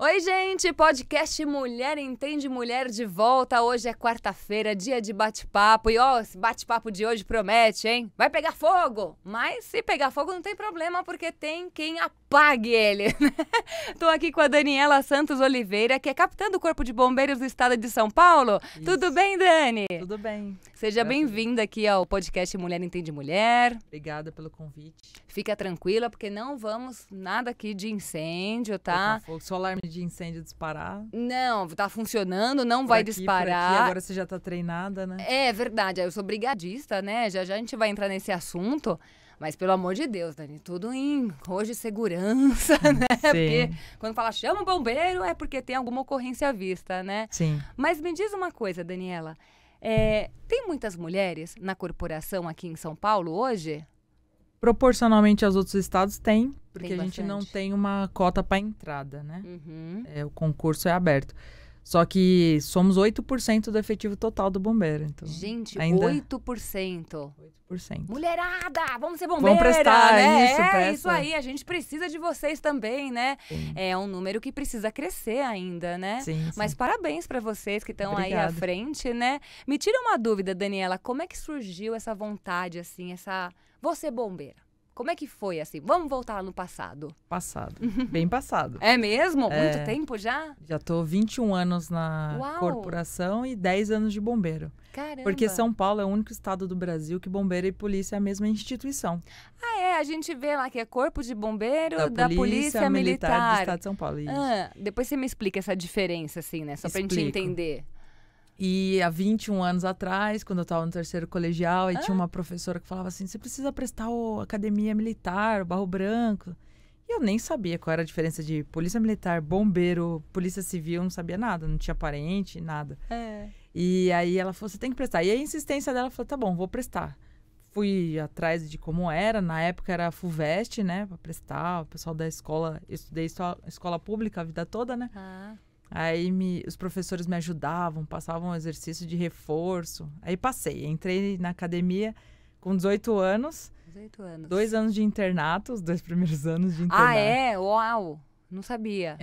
Oi, gente! Podcast Mulher Entende Mulher de volta. Hoje é quarta-feira, dia de bate-papo. E ó, esse bate-papo de hoje promete, hein? Vai pegar fogo! Mas se pegar fogo não tem problema, porque tem quem apague ele. Tô aqui com a Daniela Santos Oliveira, que é capitã do Corpo de Bombeiros do Estado de São Paulo. Isso. Tudo bem, Dani? Tudo bem. Seja bem-vinda aqui ao podcast Mulher Entende Mulher. Obrigada pelo convite. Fica tranquila, porque não vamos nada aqui de incêndio, tá? Se o alarme de incêndio disparar... Não, tá funcionando, não vai disparar. Por aqui, agora você já tá treinada, né? É verdade, eu sou brigadista, né? Já a gente vai entrar nesse assunto. Mas, pelo amor de Deus, Dani, tudo em hoje segurança, né? Sim. Porque quando fala chama o bombeiro é porque tem alguma ocorrência à vista, né? Sim. Mas me diz uma coisa, Daniela. Tem muitas mulheres na corporação aqui em São Paulo hoje? Proporcionalmente aos outros estados tem, porque Tem a gente não bastante. tem uma cota para entrada, né? Uhum. O concurso é aberto. Só que somos 8% do efetivo total do bombeiro. Então, Gente, ainda 8%. 8%. Mulherada, vamos ser bombeira, Vamos prestar, né? isso, presta. Isso aí, a gente precisa de vocês também, né? Sim. É um número que precisa crescer ainda, né? Sim, Mas sim. parabéns pra vocês que estão aí à Obrigada. frente, né? Me tira uma dúvida, Daniela, como é que surgiu essa vontade, assim, vou ser bombeira? Como é que foi, assim? Vamos voltar lá no passado. Passado. Bem passado. É mesmo? É. Muito tempo já? Já tô 21 anos na Uau. corporação e 10 anos de bombeiro. Caramba. Porque São Paulo é o único estado do Brasil que bombeiro e polícia é a mesma instituição. A gente vê lá que é Corpo de Bombeiro da Polícia do Militar. Estado de São Paulo. Isso. Depois você me explica essa diferença, assim, né? Só pra gente Explico. entender. E há 21 anos atrás, quando eu estava no terceiro colegial, aí tinha uma professora que falava assim, você precisa prestar a academia militar, o Barro Branco. E eu nem sabia qual era a diferença de polícia militar, bombeiro, polícia civil, não sabia nada, não tinha parente, nada. E aí ela falou, você tem que prestar. E a insistência dela falou, tá bom, vou prestar. Fui atrás de como era, na época era a FUVEST, né, pra prestar, o pessoal da escola, eu estudei escola pública a vida toda, né. Aí os professores me ajudavam, passavam um exercício de reforço. Aí passei, entrei na academia com 18 anos. 18 anos. 2 anos de internato, os 2 primeiros anos de internato. Ah, é? Uau! Não sabia.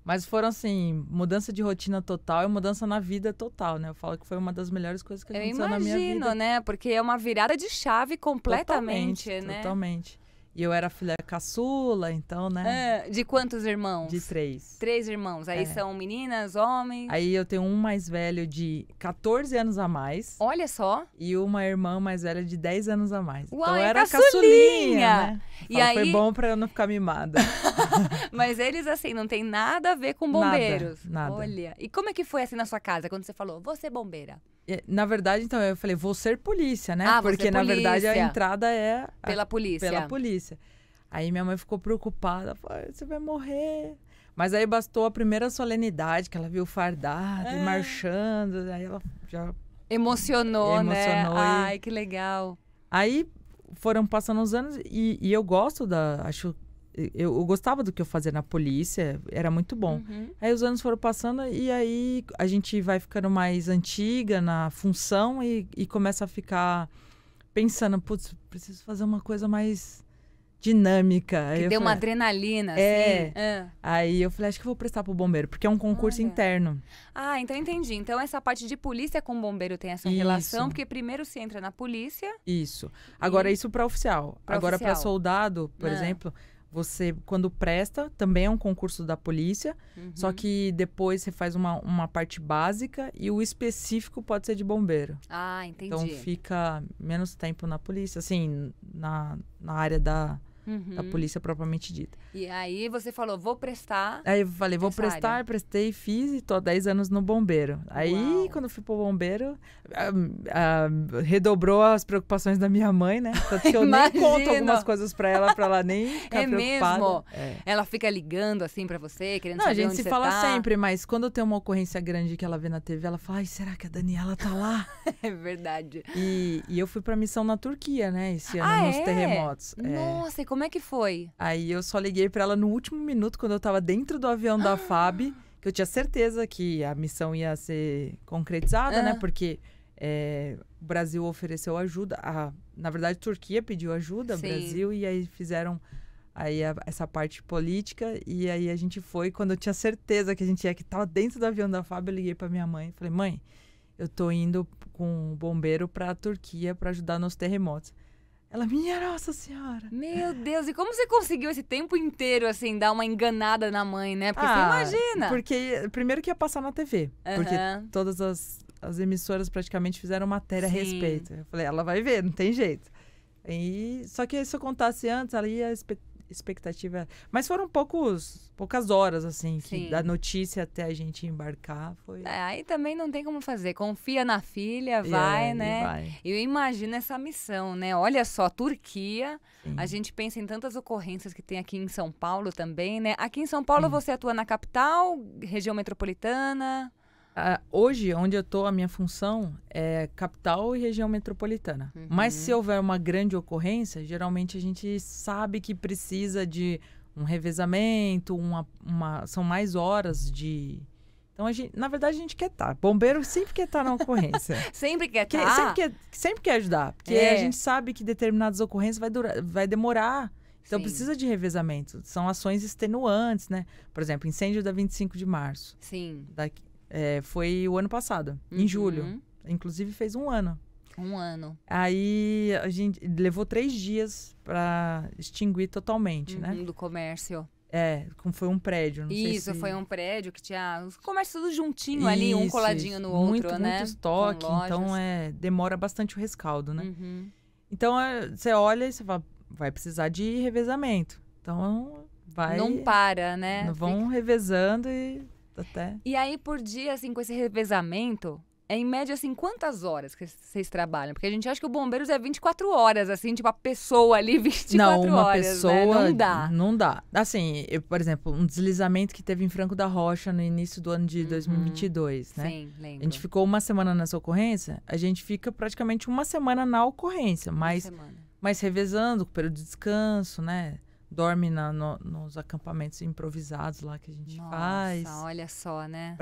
Mas foram assim, mudança de rotina total e mudança na vida total, né? Eu falo que foi uma das melhores coisas que aconteceu na minha vida. Eu imagino, né? Porque é uma virada de chave completamente, Totalmente, né? totalmente. E eu era filha caçula, então, né? De quantos irmãos? De 3. 3 irmãos. Aí são meninas, homens? Aí eu tenho um mais velho de 14 anos a mais. Olha só. E uma irmã mais velha de 10 anos a mais. Uau, então eu é era caçulinha! caçulinha, né? E aí... Foi bom pra eu não ficar mimada. Mas eles, assim, não tem nada a ver com bombeiros. Nada. Olha. E como é que foi, assim, na sua casa, quando você falou, vou ser bombeira? Na verdade, então, eu falei, vou ser polícia, né? Ah, porque, você na verdade, a polícia. entrada é... Pela polícia. Pela polícia. Aí minha mãe ficou preocupada. Falou, você vai morrer. Mas aí bastou a primeira solenidade, que ela viu fardada e marchando. Aí ela já... Emocionou, né? Emocionou Ai, que legal. Aí foram passando os anos e eu gosto eu gostava do que eu fazia na polícia, era muito bom. Aí os anos foram passando e aí a gente vai ficando mais antiga na função e começa a ficar pensando, putz, preciso fazer uma coisa mais dinâmica. Que deu uma adrenalina, assim. Aí eu falei, acho que eu vou prestar pro bombeiro, porque é um concurso interno. Ah, então entendi. Então essa parte de polícia com bombeiro tem essa relação, porque primeiro se entra na polícia. Isso. Agora, isso para oficial. Agora, para soldado, por exemplo, você, quando presta, também é um concurso da polícia, só que depois você faz uma parte básica e o específico pode ser de bombeiro. Ah, entendi. Então fica menos tempo na polícia, assim, na área da polícia propriamente dita. E aí você falou, vou prestar. Aí eu falei, vou prestar, área. prestei, fiz e tô há 10 anos no bombeiro. Aí, quando eu fui pro bombeiro, redobrou as preocupações da minha mãe, né? Tanto que eu nem conto algumas coisas pra ela nem ficar preocupada. Mesmo? Ela fica ligando assim pra você, querendo Não, saber a onde gente se você fala tá? sempre, mas quando tem uma ocorrência grande que ela vê na TV, ela fala, ai, será que a Daniela tá lá? É verdade. E eu fui pra missão na Turquia, né, esse ano, nos terremotos. Nossa, e como é que foi? Aí eu só liguei pra ela no último minuto, quando eu tava dentro do avião da FAB, que eu tinha certeza que a missão ia ser concretizada, né, porque o Brasil ofereceu ajuda. Na verdade, a Turquia pediu ajuda, o Brasil, e aí fizeram aí essa parte política, e aí a gente foi, quando eu tinha certeza que a gente ia, que tava dentro do avião da FAB, eu liguei pra minha mãe, falei, mãe, eu tô indo com um bombeiro pra Turquia pra ajudar nos terremotos. Ela, minha Nossa Senhora! Meu Deus, e como você conseguiu esse tempo inteiro, assim, dar uma enganada na mãe, né? Porque você imagina. Porque, primeiro que ia passar na TV, porque todas as emissoras praticamente fizeram matéria a respeito. Eu falei, ela vai ver, não tem jeito. Só que se eu contasse antes, ali a expectativa... Mas foram poucas horas, assim, que da notícia até a gente embarcar foi... aí também não tem como fazer. Confia na filha, vai, né? Vai. Eu imagino essa missão, né? Olha só, Turquia, Sim. a gente pensa em tantas ocorrências que tem aqui em São Paulo também, né? Aqui em São Paulo você atua na capital, região metropolitana... Hoje, onde eu tô, a minha função é capital e região metropolitana. Mas se houver uma grande ocorrência, geralmente a gente sabe que precisa de um revezamento, são mais horas de... Então, na verdade, a gente quer estar. Bombeiro sempre quer estar na ocorrência. Sempre quer estar? Sempre quer ajudar. Porque a gente sabe que determinadas ocorrências vai demorar. Então, precisa de revezamento. São ações extenuantes, né? Por exemplo, incêndio da 25 de março. Sim. Foi o ano passado, em julho. Inclusive fez um ano. Um ano. Aí a gente levou 3 dias para extinguir totalmente, né? Do comércio. Foi um prédio. Não sei Isso, se... foi um prédio que tinha os comércios tudo juntinho ali, um coladinho no outro, né? Muito estoque, então demora bastante o rescaldo, né? Então você olha e você fala, vai precisar de revezamento. Então não para, né? Vão revezando E aí, por dia, assim, com esse revezamento, em média, assim, quantas horas que vocês trabalham? Porque a gente acha que o bombeiros é 24 horas, assim, tipo, a pessoa ali 24 horas, uma pessoa, né? Não dá. Não dá. Assim, por exemplo, um deslizamento que teve em Franco da Rocha no início do ano de 2022, né? Sim, lembro. A gente ficou uma semana nessa ocorrência, a gente fica praticamente uma semana na ocorrência, mas revezando, com o período de descanso, né? Dorme nos acampamentos improvisados lá que a gente faz. Nossa, olha só, né?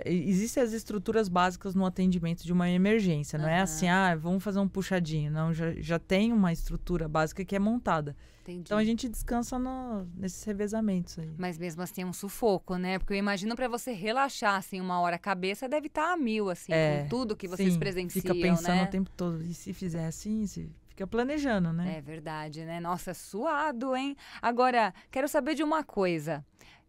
Existem as estruturas básicas no atendimento de uma emergência. Não é assim, vamos fazer um puxadinho. Não, já tem uma estrutura básica que é montada. Entendi. Então a gente descansa nesses revezamentos aí. Mas mesmo assim é um sufoco, né? Porque eu imagino pra você relaxar, assim, uma hora a cabeça deve estar a mil, assim, com tudo que vocês presenciam, fica pensando né? o tempo todo. E se fizer assim, fica planejando, né? É verdade, né? Nossa, suado, hein? Agora, quero saber de uma coisa.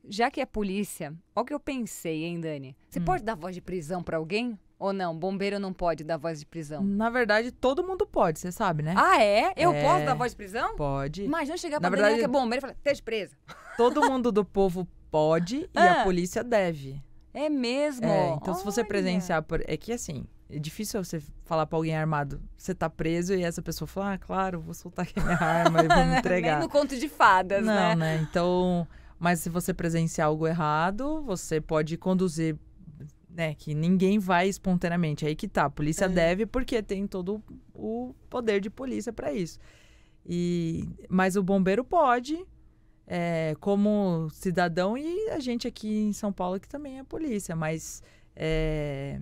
Já que é polícia, olha o que eu pensei, hein, Dani? Você pode dar voz de prisão pra alguém? Ou não? Bombeiro não pode dar voz de prisão? Na verdade, todo mundo pode, você sabe, né? Ah, é? Eu posso dar voz de prisão? Pode. Imagina chegar pra Daniela que é bombeiro e falar, esteja presa. Todo mundo do povo pode e a polícia deve. É mesmo? Então, se você presenciar... É que, assim, é difícil você falar pra alguém armado, você tá preso e essa pessoa falar, claro, vou soltar aqui minha arma e vou me entregar. Nem no conto de fadas, né? Não, né? Então... Mas se você presenciar algo errado, você pode conduzir, né? Que ninguém vai espontaneamente. Aí que tá, a polícia deve porque tem todo o poder de polícia para isso. Mas o bombeiro pode, como cidadão, e a gente aqui em São Paulo que também é polícia. Mas é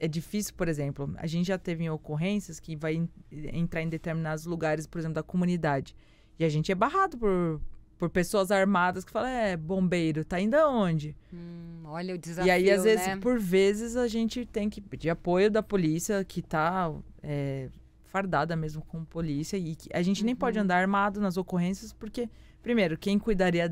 difícil, por exemplo, a gente já teve ocorrências que vai entrar em determinados lugares, por exemplo, da comunidade. E a gente é barrado por pessoas armadas que falam, bombeiro, tá indo aonde? Olha o desafio, e aí, às vezes, né? por vezes, a gente tem que pedir apoio da polícia, que tá fardada mesmo com polícia, e a gente nem pode andar armado nas ocorrências, porque, primeiro, quem cuidaria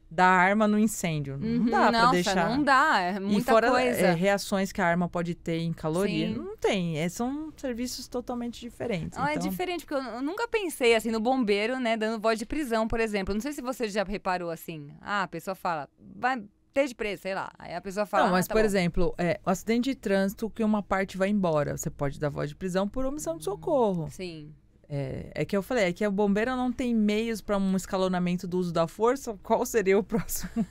da arma no incêndio? Não dá pra deixar. Não dá, é muita e fora, coisa. Reações que a arma pode ter em caloria, Sim. não tem. São serviços totalmente diferentes. É diferente, porque eu nunca pensei, assim, no bombeiro, né, dando voz de prisão, por exemplo. Não sei se você já reparou, assim, a pessoa fala, vai, esteja preso, sei lá. Aí a pessoa fala, não, mas, tá por bom. exemplo, o acidente de trânsito que uma parte vai embora, você pode dar voz de prisão por omissão de socorro. Sim. Que eu falei, que a bombeira não tem meios para um escalonamento do uso da força, qual seria o próximo?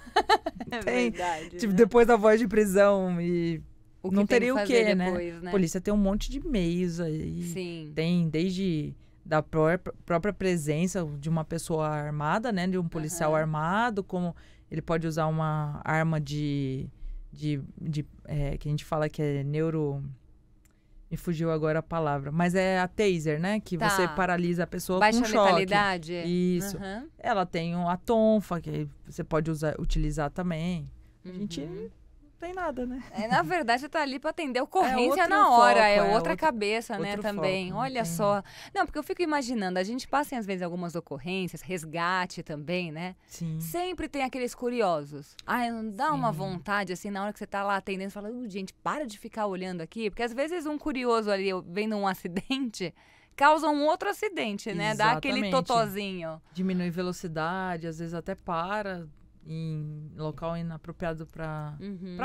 Verdade. Tipo, depois da voz de prisão e... não teria o quê, depois, né? A polícia tem um monte de meios aí. Sim. Tem desde da própria presença de uma pessoa armada, né? De um policial armado, como ele pode usar uma arma que a gente fala que é Me fugiu agora a palavra. Mas é a taser, né? Que Tá. você paralisa a pessoa Baixa com choque. letalidade? Isso. Aham. Ela tem a tonfa, que você pode utilizar também. A gente não tem nada, né? Na verdade, você tá ali pra atender ocorrência outro na hora. foco, é outra outro- cabeça, né, outro também. foco, não Olha tem- só. Não, porque eu fico imaginando, a gente passa, às vezes, algumas ocorrências, resgate também, né? Sim. Sempre tem aqueles curiosos. Ai, não dá uma Sim. vontade, assim, na hora que você tá lá atendendo, você fala, gente, para de ficar olhando aqui. Porque, às vezes, um curioso ali, vendo um acidente, causa um outro acidente, né? Dá aquele Exatamente. totozinho. Diminui velocidade, às vezes até para em local inapropriado pra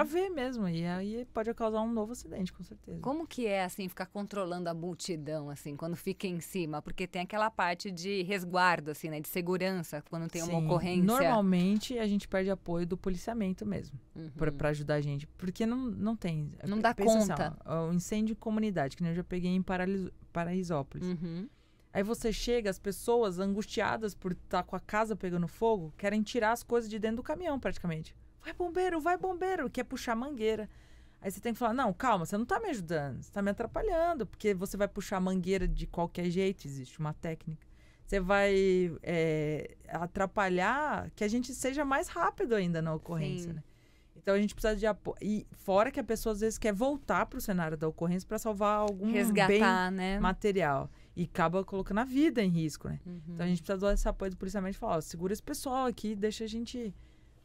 ver mesmo. E aí pode causar um novo acidente, com certeza. Como que é, assim, ficar controlando a multidão, assim, quando fica em cima? Porque tem aquela parte de resguardo, assim, né? De segurança, quando tem uma Sim, ocorrência. normalmente a gente perde apoio do policiamento mesmo, pra ajudar a gente. Porque não tem. Não dá Pensa conta. Assim, ó, o incêndio em comunidade, que nem eu já peguei em Paraisópolis. Aí você chega, as pessoas angustiadas por estar com a casa pegando fogo, querem tirar as coisas de dentro do caminhão, praticamente. Vai bombeiro, quer puxar a mangueira. Aí você tem que falar, não, calma, você não tá me ajudando, você tá me atrapalhando, porque você vai puxar a mangueira de qualquer jeito, existe uma técnica. Você vai atrapalhar que a gente seja mais rápido ainda na ocorrência, Sim. né? Então a gente precisa de apoio. E fora que a pessoa às vezes quer voltar pro cenário da ocorrência para salvar algum bem Resgatar, né? material. E acaba colocando a vida em risco, né? Então a gente precisa desse apoio do policiamento e falar, ó, segura esse pessoal aqui, deixa a gente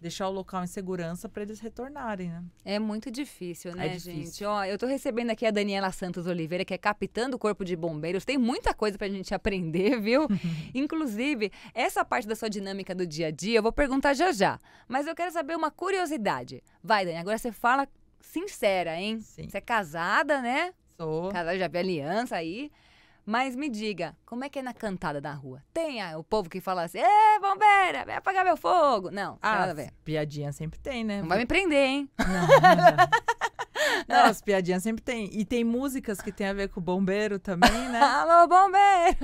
deixar o local em segurança para eles retornarem, né? É muito difícil, né, É difícil. gente? Ó, eu tô recebendo aqui a Daniela Santos Oliveira, que é capitã do Corpo de Bombeiros. Tem muita coisa pra gente aprender, viu? Inclusive, essa parte da sua dinâmica do dia a dia, eu vou perguntar já já. Mas eu quero saber uma curiosidade. Vai, Dani, agora você fala sincera, hein? Sim. Você é casada, né? Sou. Casada, já vi aliança aí. Mas me diga, como é que é na cantada da rua? Tem o povo que fala assim, ê, bombeira, vem apagar meu fogo. Não, não tem nada a ver. Piadinha sempre tem, né? Não vai me prender, hein? Não, as piadinhas sempre tem. E tem músicas que tem a ver com o bombeiro também, né? Alô, bombeiro!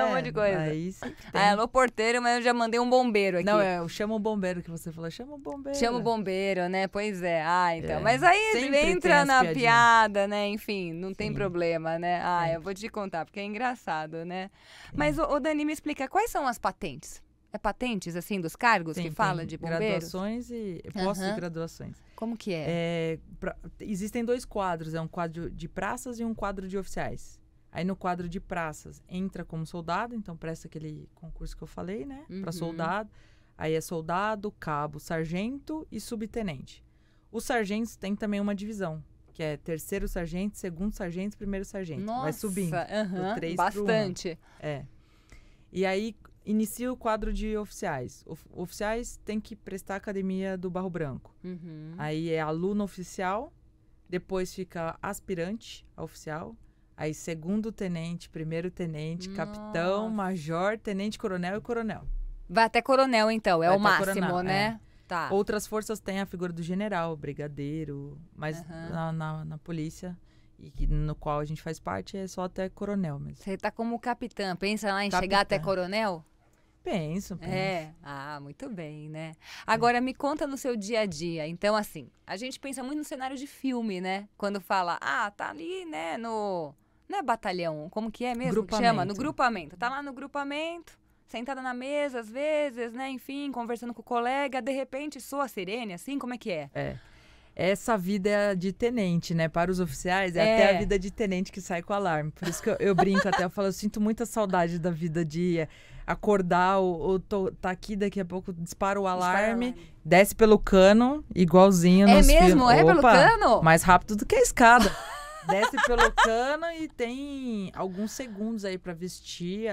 um monte de coisa. Aí sempre tem. Alô, porteiro, mas eu já mandei um bombeiro aqui. Não, é o chama o bombeiro que você falou. Chama o bombeiro. Chama o bombeiro, né? Pois é. Ah, então. É, Mas aí sempre tem entra as na piadinhas. piada, né? Enfim, não tem Sim. problema, né? Ah, Sim. eu vou te contar, porque é engraçado, né? Mas, ô Dani, me explica, quais são as patentes? É patentes, assim, dos cargos Sim, que fala tem de bombeiros? graduações e postos de graduações. Como que é? Existem 2 quadros, é um quadro de praças e um quadro de oficiais. Aí no quadro de praças entra como soldado, então presta aquele concurso que eu falei, né? Para soldado. Aí é soldado, cabo, sargento e subtenente. Os sargentos têm também uma divisão, que é 3º sargento, 2º sargento, 1º sargento. Nossa, vai subindo. Do 3 pro 1. bastante. É. E aí inicia o quadro de oficiais. Oficiais têm que prestar a academia do Barro Branco. Aí é aluno oficial, depois fica aspirante a oficial, aí 2º tenente, 1º tenente, capitão, major, tenente coronel e coronel. Vai até coronel, então. É Vai o até máximo, coronel, né? Tá. Outras forças têm a figura do general, brigadeiro, mas na polícia, e no qual a gente faz parte, é só até coronel mesmo. Você tá como capitã. Pensa lá em Capitã. chegar até coronel? Penso. É. Ah, muito bem, né? Agora, me conta no seu dia a dia. Então, assim, a gente pensa muito no cenário de filme, né? Quando fala, tá ali, né, no... Não é batalhão, como que é mesmo que chama? No grupamento. Tá lá no grupamento, sentada na mesa, às vezes, né? Enfim, conversando com o colega. De repente, soa a sirene, assim, como é que é? Essa vida é de tenente, né? Para os oficiais, até a vida de tenente que sai com alarme. Por isso que eu brinco até, eu falo, eu sinto muita saudade da vida de acordar ou tá aqui, daqui a pouco dispara o alarme, desce pelo cano, igualzinho nos mesmo? filmes. É pelo cano? Mais rápido do que a escada. Desce pelo cano e tem alguns segundos aí para vestir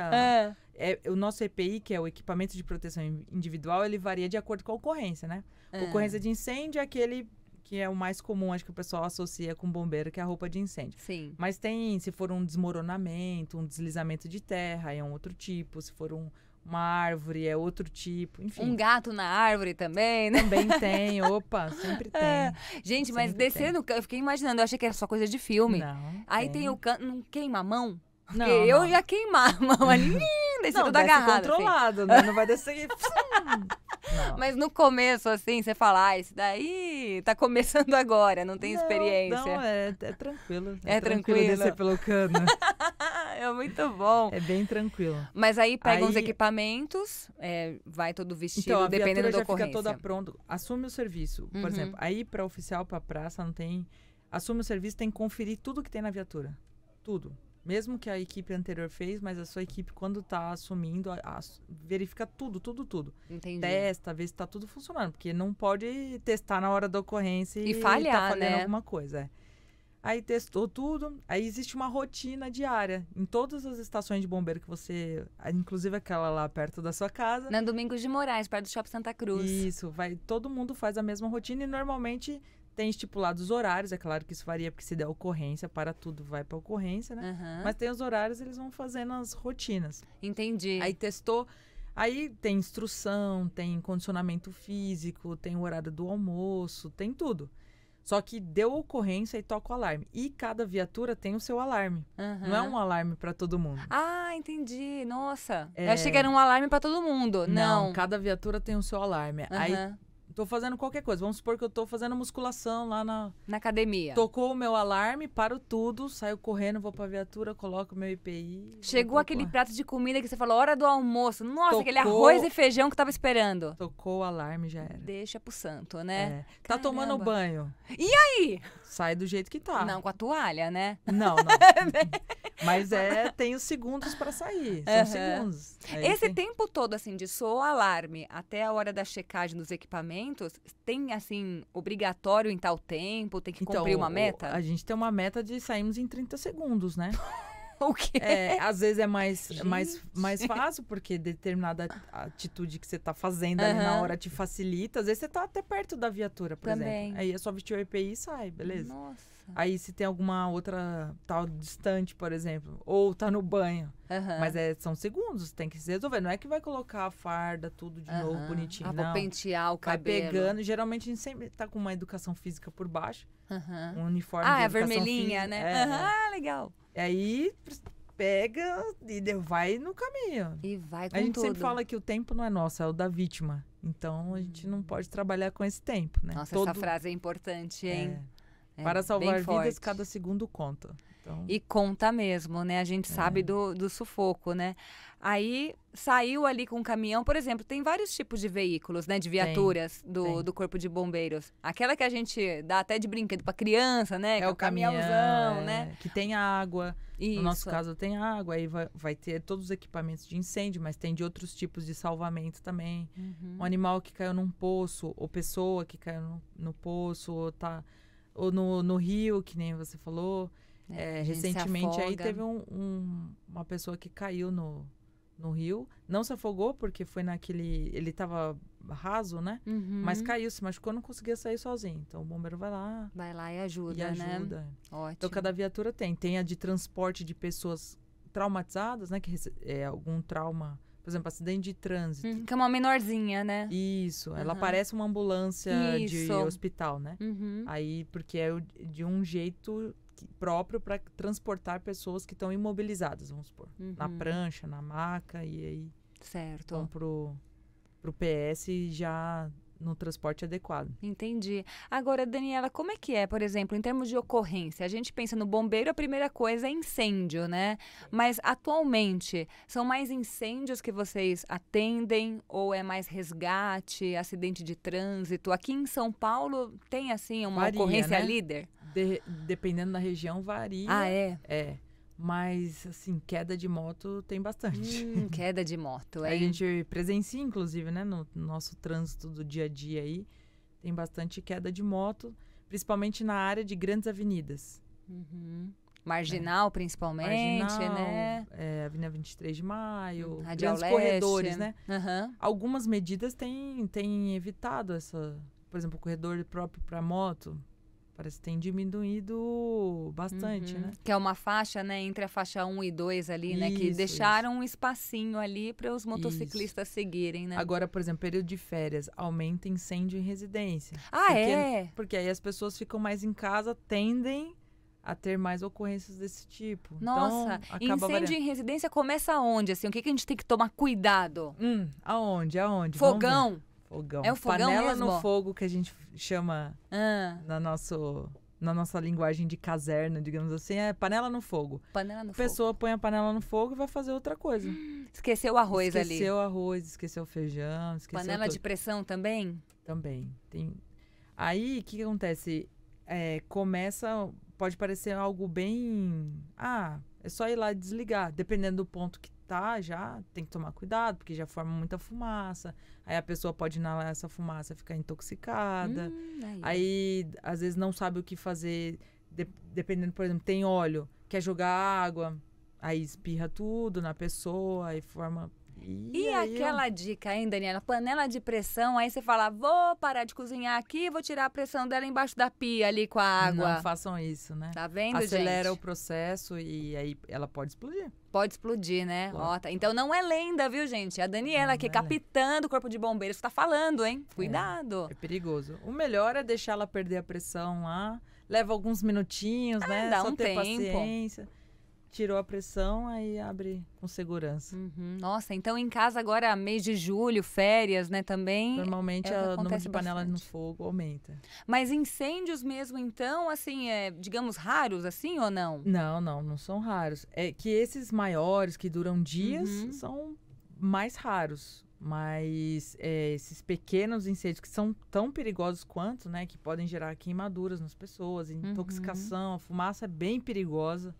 o nosso EPI, que é o equipamento de proteção individual, ele varia de acordo com a ocorrência, né? Ocorrência de incêndio é aquele que é o mais comum, acho que o pessoal associa com bombeiro, que é a roupa de incêndio. Sim. Mas tem, se for um desmoronamento, um deslizamento de terra, é um outro tipo. Se for uma árvore, é outro tipo, enfim. Um gato na árvore também, né? Também tem, sempre tem. Gente, mas Sempre descer no cano, eu fiquei imaginando, eu achei que era só coisa de filme. Não. Aí tem o cano, não queima a mão? Porque Não, eu não. ia queimar a mão ali, descer Não, toda desce agarrada. controlado, né? Não vai descer... Não. Mas no começo, assim, você fala, esse daí tá começando agora, não tem experiência. Não, é tranquilo. É tranquilo. Descer pelo cano. É muito bom. É bem tranquilo. Mas aí pegam os Aí- equipamentos, vai todo vestido, Então, a dependendo viatura da já fica ocorrência. toda pronta. Assume o serviço. Uhum. Por exemplo, aí pra oficial, pra praça, não tem... Assume o serviço, tem que conferir tudo que tem na viatura. Tudo. Mesmo que a equipe anterior fez, mas a sua equipe, quando tá assumindo, verifica tudo. Entendi. Testa, vê se tá tudo funcionando. Porque não pode testar na hora da ocorrência E falhar, tá falhando né? alguma coisa. Aí testou tudo, aí existe uma rotina diária. Em todas as estações de bombeiro que você... Inclusive aquela lá perto da sua casa. Na Domingos de Moraes, perto do Shopping Santa Cruz. Isso, todo mundo faz a mesma rotina e normalmente tem estipulados os horários. É claro que isso varia, porque se der ocorrência, para tudo, vai para ocorrência, né? Aham. Mas tem os horários, eles vão fazendo as rotinas. Entendi. Aí testou, aí tem instrução, tem condicionamento físico, tem o horário do almoço, tem tudo. Só que deu ocorrência e toca o alarme. E cada viatura tem o seu alarme. Aham. Não é um alarme para todo mundo. Ah, entendi. Nossa. Eu achei que era um alarme pra todo mundo. Não. Cada viatura tem o seu alarme. Aí Aham. tô fazendo qualquer coisa. Vamos supor que eu tô fazendo musculação lá na... Na academia. Tocou o meu alarme, paro tudo, saio correndo, vou pra viatura, coloco o meu IPI. Chegou vou aquele tocar. prato de comida que você falou, hora do almoço. Nossa, aquele Tocou. arroz e feijão que tava esperando. Tocou o alarme, já era. Deixa pro santo, né? É. Tá tomando Caramba. banho. E aí? Sai do jeito que tá. Não, com a toalha, né? Não. Mas tem os segundos pra sair. São Aham. segundos. Aí Esse tem- tempo todo, assim, de soar o alarme até a hora da checagem dos equipamentos, tem, assim, obrigatório em tal tempo? Tem que cumprir uma meta? A gente tem uma meta de sairmos em 30 segundos, né? O quê? Às vezes é mais Gente. fácil, porque determinada atitude que você tá fazendo ali na Aham. hora te facilita. Às vezes você tá até perto da viatura, por Também. exemplo. Aí é só vestir o EPI e sai, beleza? Nossa. Aí se tem alguma outra tal distante, por exemplo, ou tá no banho. Aham. Mas são segundos, tem que se resolver. Não é que vai colocar a farda, tudo de novo, Aham. bonitinho, Vou não. pentear o Vai cabelo. pegando. Geralmente a gente sempre tá com uma educação física por baixo. Aham. Um uniforme Ah, de é a educação vermelhinha, física. né? Aham, ah, legal. Aí pega e vai no caminho. E vai com A gente tudo. sempre fala que o tempo não é nosso, é o da vítima. Então a gente não pode trabalhar com esse tempo, né? Nossa, essa frase é importante, hein? É para salvar bem vidas, forte. cada segundo conta. Então, E conta mesmo, né? A gente sabe do sufoco, né? Aí saiu ali com o caminhão, por exemplo, tem vários tipos de veículos, né? De viaturas tem. do Corpo de Bombeiros. Aquela que a gente dá até de brinquedo pra criança, né? Que é o caminhão, caminhãozão, né? que tem água. Isso. No nosso caso tem água, aí vai ter todos os equipamentos de incêndio, mas tem de outros tipos de salvamento também. Uhum. Um animal que caiu num poço, ou pessoa que caiu no poço, ou no rio, que nem você falou. A gente se Recentemente aí afoga. teve uma pessoa que caiu no rio. Não se afogou porque foi naquele... Ele estava raso, né? Uhum. Mas caiu, se machucou, não conseguia sair sozinho. Então o bombeiro vai lá Vai lá e ajuda, e né? ajuda. Ótimo. Então cada viatura tem. Tem a de transporte de pessoas traumatizadas, né? Que algum trauma... Por exemplo, acidente de trânsito. Que é uma menorzinha, né? Isso. Ela Aham. parece uma ambulância de Isso. hospital, né? Uhum. Aí, porque é de um jeito próprio para transportar pessoas que estão imobilizadas, vamos supor. Na Uhum. prancha, na maca, e aí Certo. vão pro PS já no transporte adequado. Entendi. Agora, Daniela, como é que é, por exemplo, em termos de ocorrência? A gente pensa no bombeiro, a primeira coisa é incêndio, né? Mas, atualmente, são mais incêndios que vocês atendem ou é mais resgate, acidente de trânsito? Aqui em São Paulo, tem, assim, uma Varia, ocorrência né? líder? Dependendo da região, varia. Ah, é? É. Mas, assim, queda de moto tem bastante. Queda de moto, A hein? gente presencia, inclusive, né, no nosso trânsito do dia a dia aí, tem bastante queda de moto, principalmente na área de grandes avenidas. Uhum. Marginal, principalmente, Marginal, né? Avenida 23 de Maio, Radial grandes Leste. corredores, né? Aham. Algumas medidas têm evitado por exemplo, o corredor próprio para moto, parece que tem diminuído bastante, Uhum. né? Que é uma faixa, né, entre a faixa 1 e 2 ali, né? Que Isso, deixaram um espacinho ali para os motociclistas seguirem, né? Agora, por exemplo, período de férias, aumenta incêndio em residência. Ah, porque, é? Porque aí as pessoas ficam mais em casa, tendem a ter mais ocorrências desse tipo. Nossa, então, acaba incêndio variando. em residência começa onde? Assim, o que a gente tem que tomar cuidado? Aonde? Vamos ver. Fogão. Fogão. É o fogão Panela mesmo? no fogo, que a gente chama na nossa linguagem de caserna, digamos assim, é panela no fogo. Panela no A pessoa põe a panela no fogo e vai fazer outra coisa. Esqueceu o arroz ali. Esqueceu o arroz, esqueceu o feijão, esqueceu Panela tudo. de pressão também? Também. Aí, o que acontece? Pode parecer algo bem... é só ir lá e desligar. Dependendo do ponto que tá, já tem que tomar cuidado, porque já forma muita fumaça. Aí a pessoa pode inalar essa fumaça e ficar intoxicada. Aí, às vezes, não sabe o que fazer. Dependendo, por exemplo, tem óleo, quer jogar água, aí espirra tudo na pessoa, aí forma... E aquela dica, hein, Daniela? Panela de pressão, aí você fala, vou parar de cozinhar aqui, vou tirar a pressão dela embaixo da pia ali com a água. Não façam isso, né? Tá vendo, Acelera gente? o processo e aí ela pode explodir. Pode explodir, né? Claro. Ó, tá. Então não é lenda, viu, gente? É a Daniela aqui, capitã do Corpo de Bombeiros, que tá falando, hein? Cuidado. É perigoso. O melhor é deixar ela perder a pressão lá. Leva alguns minutinhos, né? Dá Só um ter tempo. paciência. Tirou a pressão, aí abre com segurança. Nossa, então em casa agora, mês de julho, férias, né, também. Normalmente o o número de panelas no bastante. fogo aumenta. Mas incêndios mesmo, então, assim, digamos, raros, assim, ou não? Não são raros. É que esses maiores, que duram dias, são mais raros. Mas esses pequenos incêndios, que são tão perigosos quanto, né? Que podem gerar queimaduras nas pessoas, intoxicação. A fumaça é bem perigosa.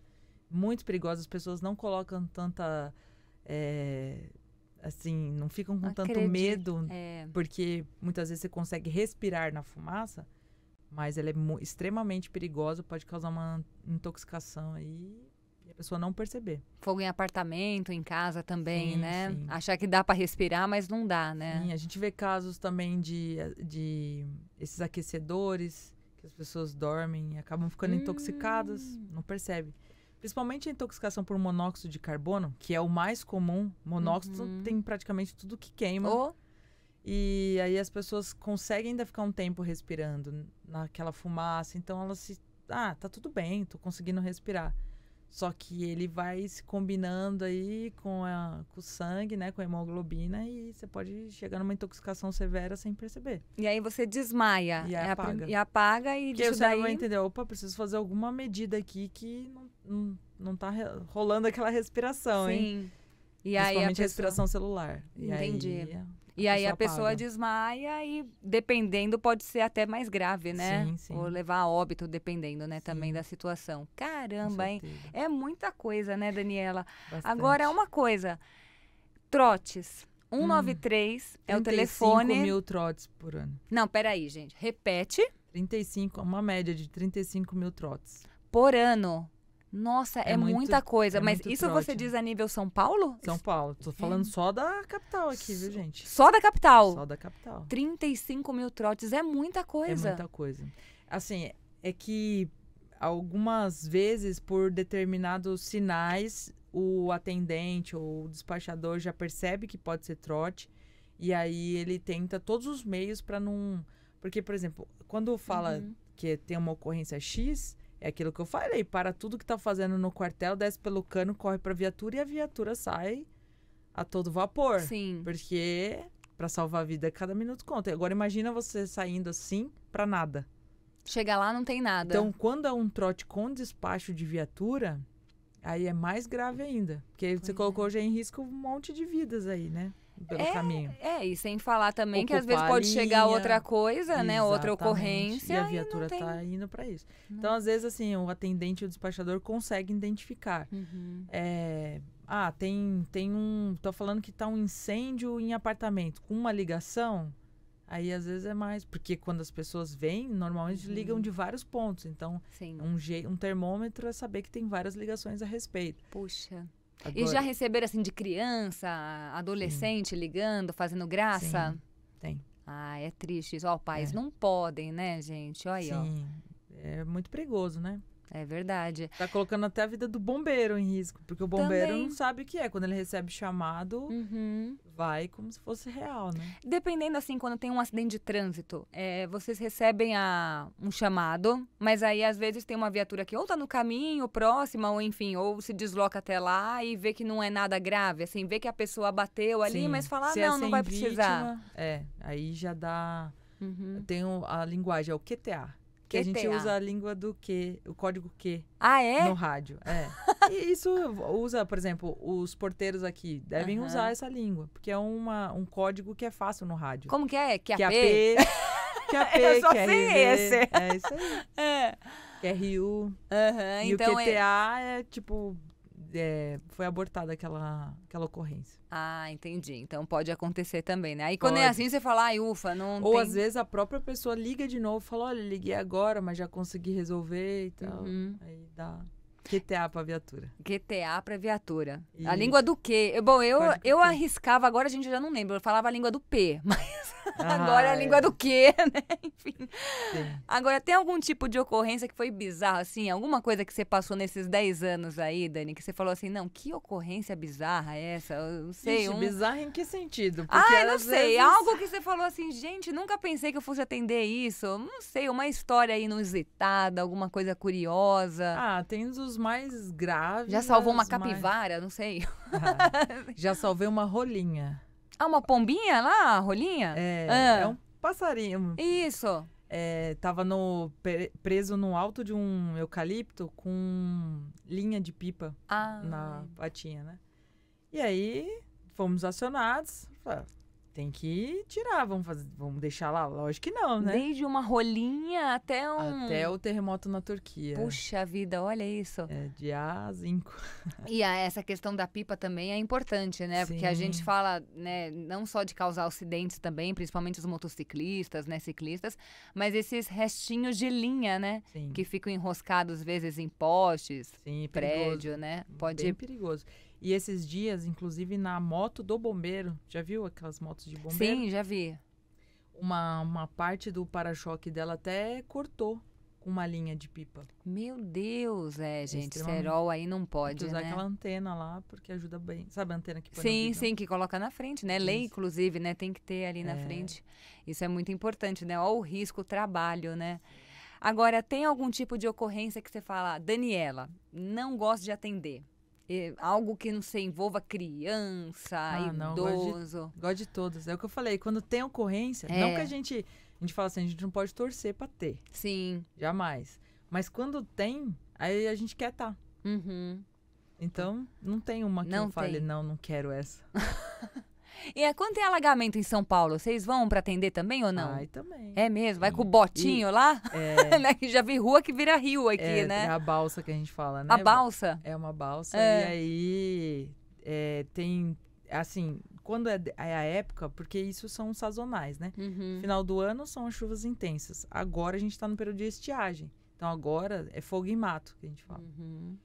Muito perigosa, as pessoas não colocam tanta, assim, não ficam com tanto medo, porque muitas vezes você consegue respirar na fumaça, mas ela é extremamente perigosa, pode causar uma intoxicação aí e a pessoa não perceber. Fogo em apartamento, em casa também, Sim, né? sim. Achar que dá para respirar, mas não dá, né? Sim, a gente vê casos também de esses aquecedores, que as pessoas dormem e acabam ficando intoxicadas, não percebe. Principalmente a intoxicação por monóxido de carbono, que é o mais comum. Monóxido tem praticamente tudo que queima. E aí as pessoas conseguem ainda ficar um tempo respirando naquela fumaça. Então elas tá tudo bem, tô conseguindo respirar. Só que ele vai se combinando aí com o sangue, né? Com a hemoglobina, e você pode chegar numa intoxicação severa sem perceber. E aí você desmaia. E apaga. E apaga e Porque isso o cérebro daí... vai entender, opa, preciso fazer alguma medida aqui que não tá rolando aquela respiração, hein? Sim. E aí Principalmente a respiração celular. Entendi. E aí a pessoa apaga. desmaia e, dependendo, pode ser até mais grave, né? Sim. Ou levar a óbito, dependendo, né? Também da situação. Caramba, hein? É muita coisa, né, Daniela? Bastante. Agora, uma coisa. Trotes. 193 é o telefone... 35 mil trotes por ano. Não, peraí, gente. Repete. 35, uma média de 35 mil trotes. Por ano. Nossa, é muita coisa. Mas muito isso trote. você diz a nível São Paulo? São Paulo. Tô falando só da capital aqui, viu, gente? Só da capital? Só da capital. 35 mil trotes é muita coisa. É muita coisa. Assim, é que algumas vezes, por determinados sinais, o atendente ou o despachador já percebe que pode ser trote. E aí ele tenta todos os meios para não... Porque, por exemplo, quando fala que tem uma ocorrência X... É aquilo que eu falei, para tudo que tá fazendo no quartel, desce pelo cano, corre pra viatura e a viatura sai a todo vapor. Sim. Porque para salvar a vida, cada minuto conta. Agora imagina você saindo assim pra nada. Chega lá, não tem nada. Então, quando é um trote com despacho de viatura, aí é mais grave ainda. Porque você colocou já em risco um monte de vidas aí, né? Pelo caminho. E sem falar também que às vezes Ocupar a pode chegar linha. outra coisa, né? Outra Exatamente. ocorrência. E a viatura tá indo para isso. Então, às vezes, assim, o atendente e o despachador conseguem identificar. Tem um... Tô falando que tá um incêndio em apartamento. Com uma ligação, aí às vezes é mais... Porque quando as pessoas vêm, normalmente ligam de vários pontos. Então, um termômetro é saber que tem várias ligações a respeito. Puxa... Agora, E já receberam, assim, de criança, adolescente ligando, fazendo graça? Sim, tem. Ah, é triste isso. Ó, pais não podem, né, gente? Olha aí, ó. Sim, é muito perigoso, né? É verdade. Tá colocando até a vida do bombeiro em risco, porque o bombeiro Também. não sabe o que é. Quando ele recebe chamado, Uhum. vai como se fosse real, né? Dependendo, assim, quando tem um acidente de trânsito, vocês recebem um chamado, mas aí às vezes tem uma viatura que ou tá no caminho, próxima, ou enfim, ou se desloca até lá e vê que não é nada grave, assim, vê que a pessoa bateu ali, Sim, mas fala, se não, é não sem vai precisar. vítima, aí já dá... Uhum. Tem a linguagem, é o QTA. Que a gente QTA. usa a língua do Q, o código Q Ah, é? no rádio. E isso usa, por exemplo, os porteiros aqui devem Aham. usar essa língua, porque é um código que é fácil no rádio. Como que é? Que QAP? Eu só sei esse. É isso aí. É. QRU. Aham, E então o QTA é tipo... foi abortada aquela ocorrência. Ah, entendi. Então pode acontecer também, né? Aí quando é Pode. assim, você fala, ai, ufa, não Ou tem... às vezes a própria pessoa liga de novo e fala, olha, liguei agora, mas já consegui resolver e tal. Uhum. Aí dá QTA pra viatura. QTA pra viatura. A Isso. língua do quê? Bom, eu Código Q. arriscava, agora a gente já não lembra, eu falava a língua do P, mas Ah, agora é a língua do quê, né? Enfim. Sim. Agora, tem algum tipo de ocorrência que foi bizarra, assim? Alguma coisa que você passou nesses 10 anos aí, Dani, que você falou assim, não, que ocorrência bizarra é essa? Eu não sei. Ixi, bizarro em que sentido? Porque Ah, eu não às sei. vezes- Algo que você falou assim, gente, nunca pensei que eu fosse atender isso. Não sei, uma história aí inusitada, alguma coisa curiosa. Ah, tem os mais graves. Já salvou uma os mais- capivara, não sei. Já salvei uma rolinha. Ah, uma pombinha lá, rolinha? É um passarinho. Isso. Tava preso no alto de um eucalipto com linha de pipa Ah, na patinha, né? E aí fomos acionados. Falei, tem que tirar, vamos deixar lá? Lógico que não, né? desde uma rolinha até um... Até o terremoto na Turquia. Puxa vida, olha isso. De A5. E essa questão da pipa também é importante, né? Porque a Sim. gente fala, né, não só de causar acidentes também, principalmente os motociclistas, né, ciclistas, mas esses restinhos de linha, né? Sim, Que ficam enroscados, às vezes, em postes, sim, perigoso. prédio, né? Pode... Bem perigoso. E esses dias, inclusive, na moto do bombeiro, já viu aquelas motos de bombeiro? Sim, já vi. Uma parte do para-choque dela até cortou com uma linha de pipa. Meu Deus, gente, extremamente- cerol aí não Tem que pode, usar né? aquela antena lá, porque ajuda bem. Sabe a antena que põe no Sim, vidro? sim, que coloca na frente, né? Lei, Isso. inclusive, né? Tem que ter ali na frente. Isso é muito importante, né? Olha o risco, o trabalho, né? Agora, tem algum tipo de ocorrência que você fala, Daniela, não gosto de atender? Algo que não sei, envolva criança, Não, idoso. Gosto de todas. É o que eu falei, quando tem ocorrência, não que a gente fala assim, a gente não pode torcer pra ter. Sim. Jamais. Mas quando tem, aí a gente quer estar. Uhum. Então, não tem uma que Não eu fale, tem. não quero essa. E quando tem alagamento em São Paulo, vocês vão pra atender também ou não? Ai, também. É mesmo? Vai Sim. com o botinho lá? É, Né? Que já vi rua que vira rio aqui, né? é a balsa que a gente fala, né? A balsa. É uma balsa. É. E aí tem, assim, quando é a época, porque isso são sazonais, né? Uhum. Final do ano são as chuvas intensas. Agora a gente tá no período de estiagem. Então agora é fogo e mato que a gente fala. Uhum.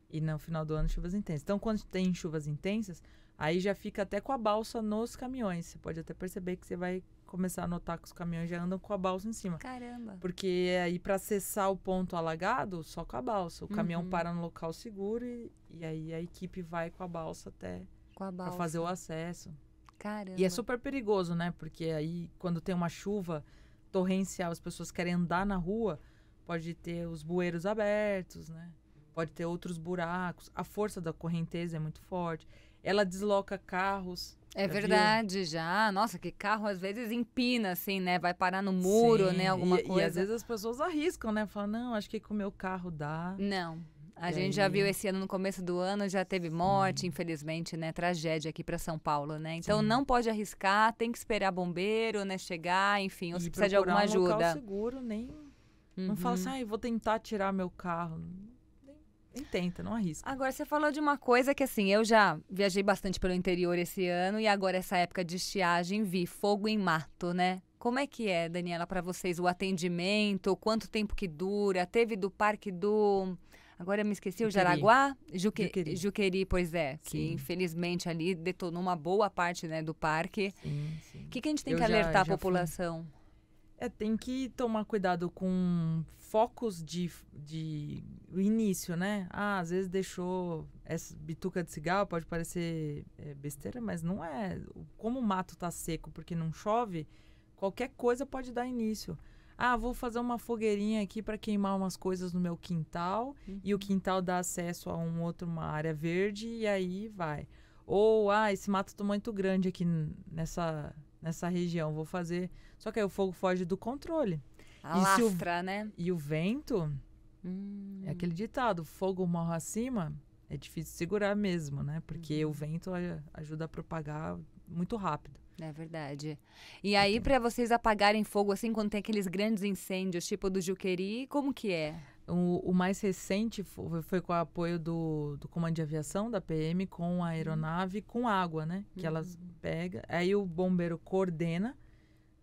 E no final do ano, chuvas intensas. Então, quando tem chuvas intensas, aí já fica até com a balsa nos caminhões. Você pode até perceber que você vai começar a notar que os caminhões já andam com a balsa em cima. Caramba. Porque aí, para acessar o ponto alagado, só com a balsa. O caminhão para no local seguro e aí a equipe vai com a balsa até Com a para balsa. fazer o acesso. Caramba. E é super perigoso, né? Porque aí, quando tem uma chuva torrencial, as pessoas querem andar na rua, pode ter os bueiros abertos, né? Pode ter outros buracos. A força da correnteza é muito forte. Ela desloca carros. É Já viu? verdade, já. Nossa, que carro às vezes empina, assim, né? Vai parar no muro, Sim, né? Alguma e coisa. às vezes as pessoas arriscam, né? Falam, não, acho que com o meu carro dá. Não. A E gente já aí? viu esse ano, no começo do ano, já teve morte, infelizmente, né? Tragédia aqui para São Paulo, né? Então Sim. não pode arriscar, tem que esperar bombeiro, né? Chegar, enfim, ou se E precisa de procurar alguma um local ajuda. seguro, nem... Uhum. Não fala assim, vou tentar tirar meu carro. Nem tenta, não arrisca. Agora, você falou de uma coisa que, assim, eu já viajei bastante pelo interior esse ano e agora essa época de estiagem vi fogo em mato, né? Como é que é, Daniela, para vocês o atendimento? Quanto tempo que dura? Teve do parque do... Agora eu me esqueci, o Juqueri. Jaraguá? Juqueri. Juqueri, pois é. Que Sim. infelizmente ali detonou uma boa parte, né, do parque. Sim, sim. O que a gente tem Eu que já- alertar a já fui. população? Tem que tomar cuidado com focos de o início, né? Às vezes deixou essa bituca de cigarro, pode parecer besteira, mas não é. Como o mato tá seco porque não chove, qualquer coisa pode dar início. Vou fazer uma fogueirinha aqui para queimar umas coisas no meu quintal, e o quintal dá acesso a uma área verde, e aí vai. Ou, esse mato tá muito grande aqui nessa região, vou fazer... Só que aí o fogo foge do controle. Alastra, né? E o vento, é aquele ditado, fogo morro acima, é difícil segurar mesmo, né? Porque o vento ajuda a propagar muito rápido. É verdade. E aí, para vocês apagarem fogo, assim, quando tem aqueles grandes incêndios, tipo do Juqueri, como que é? O mais recente foi com o apoio do Comando de Aviação, da PM, com a aeronave, com água, né? Que elas pegam. Aí o bombeiro coordena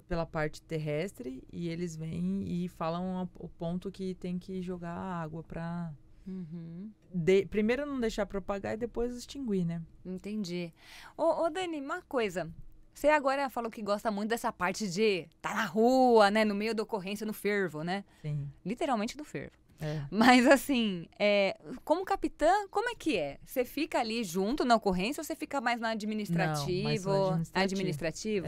pela parte terrestre e eles vêm e falam o ponto que tem que jogar a água para... primeiro não deixar propagar e depois extinguir, né? Entendi. Ô Dani, uma coisa... Você agora falou que gosta muito dessa parte de tá na rua, né? No meio da ocorrência, no fervo, né? Sim. Literalmente no fervo. Mas assim, como capitã, como é que é? Você fica ali junto na ocorrência ou você fica mais no administrativo? Não, mais no administrativo?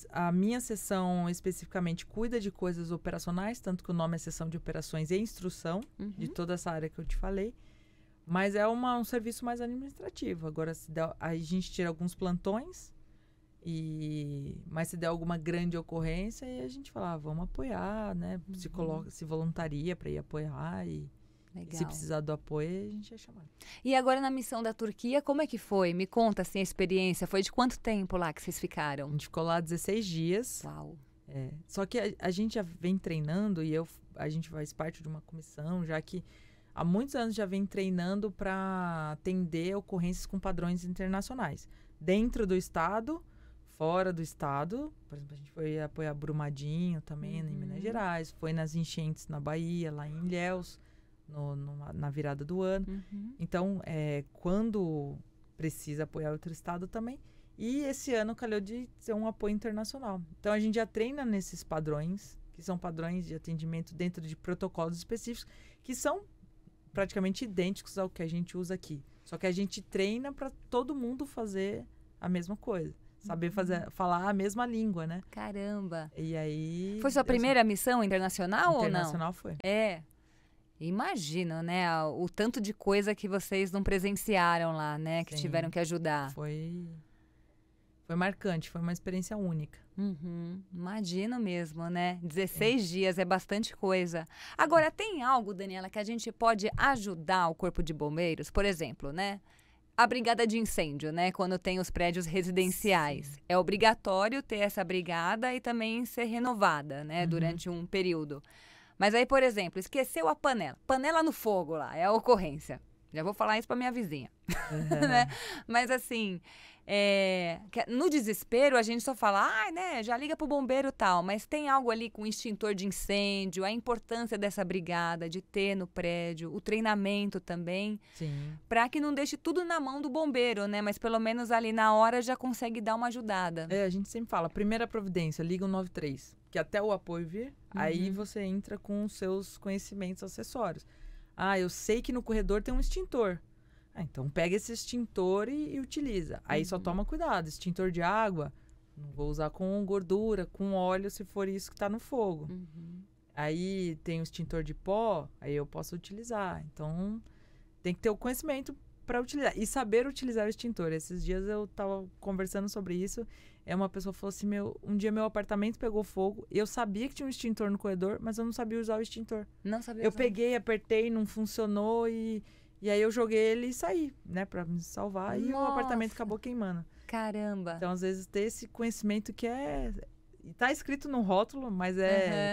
A minha seção especificamente cuida de coisas operacionais, tanto que o nome é Seção de Operações e Instrução, de toda essa área que eu te falei. Mas é um serviço mais administrativo. Agora, a gente tira alguns plantões, mas se der alguma grande ocorrência, aí a gente fala, vamos apoiar, né? Se voluntaria para ir apoiar e se precisar do apoio, a gente é chamado. E agora na missão da Turquia, como é que foi? Me conta, assim, a experiência. Foi de quanto tempo lá que vocês ficaram? A gente ficou lá 16 dias. Uau! Só que a gente já vem treinando e a gente faz parte de uma comissão, já que há muitos anos já vem treinando para atender ocorrências com padrões internacionais. Dentro do estado, fora do estado. Por exemplo, a gente foi apoiar Brumadinho também, em Minas Gerais. Foi nas enchentes na Bahia, lá em Ilhéus, na virada do ano. Então, quando precisa apoiar outro estado também. E esse ano calhou de ser um apoio internacional. Então, a gente já treina nesses padrões, que são padrões de atendimento dentro de protocolos específicos, que são praticamente idênticos ao que a gente usa aqui. Só que a gente treina para todo mundo fazer a mesma coisa. Saber falar a mesma língua, né? Caramba! E aí... Foi sua primeira missão internacional ou não? Internacional foi. Imagino, né? O tanto de coisa que vocês não presenciaram lá, né? Que tiveram que ajudar. Foi marcante, foi uma experiência única. Imagino mesmo, né? 16 dias é bastante coisa. Agora, tem algo, Daniela, que a gente pode ajudar o Corpo de Bombeiros? Por exemplo, né? A brigada de incêndio, né? Quando tem os prédios residenciais. Sim. É obrigatório ter essa brigada e também ser renovada, né? Durante um período. Mas aí, por exemplo, esqueceu a panela. Panela no fogo lá, é a ocorrência. Já vou falar isso pra minha vizinha. Né? Mas assim... no desespero a gente só fala, né, já liga pro bombeiro e tal, mas tem algo ali com extintor de incêndio, a importância dessa brigada, de ter no prédio, o treinamento também, para que não deixe tudo na mão do bombeiro, né, mas pelo menos ali na hora já consegue dar uma ajudada. A gente sempre fala, primeira providência, liga o 93, que até o apoio vir, aí você entra com os seus conhecimentos acessórios. Eu sei que no corredor tem um extintor. Então pega esse extintor e utiliza. Aí só toma cuidado. Extintor de água, não vou usar com gordura, com óleo, se for isso que está no fogo. Aí tem o extintor de pó, aí eu posso utilizar. Então tem que ter o conhecimento para utilizar. E saber utilizar o extintor. Esses dias eu estava conversando sobre isso. Uma pessoa falou assim, um dia meu apartamento pegou fogo. Eu sabia que tinha um extintor no corredor, mas eu não sabia usar o extintor. Não sabia usar. Eu peguei, apertei, não funcionou e aí eu joguei ele e saí, né, pra me salvar. Nossa. E o apartamento acabou queimando. Caramba! Então, às vezes, ter esse conhecimento que tá escrito no rótulo, mas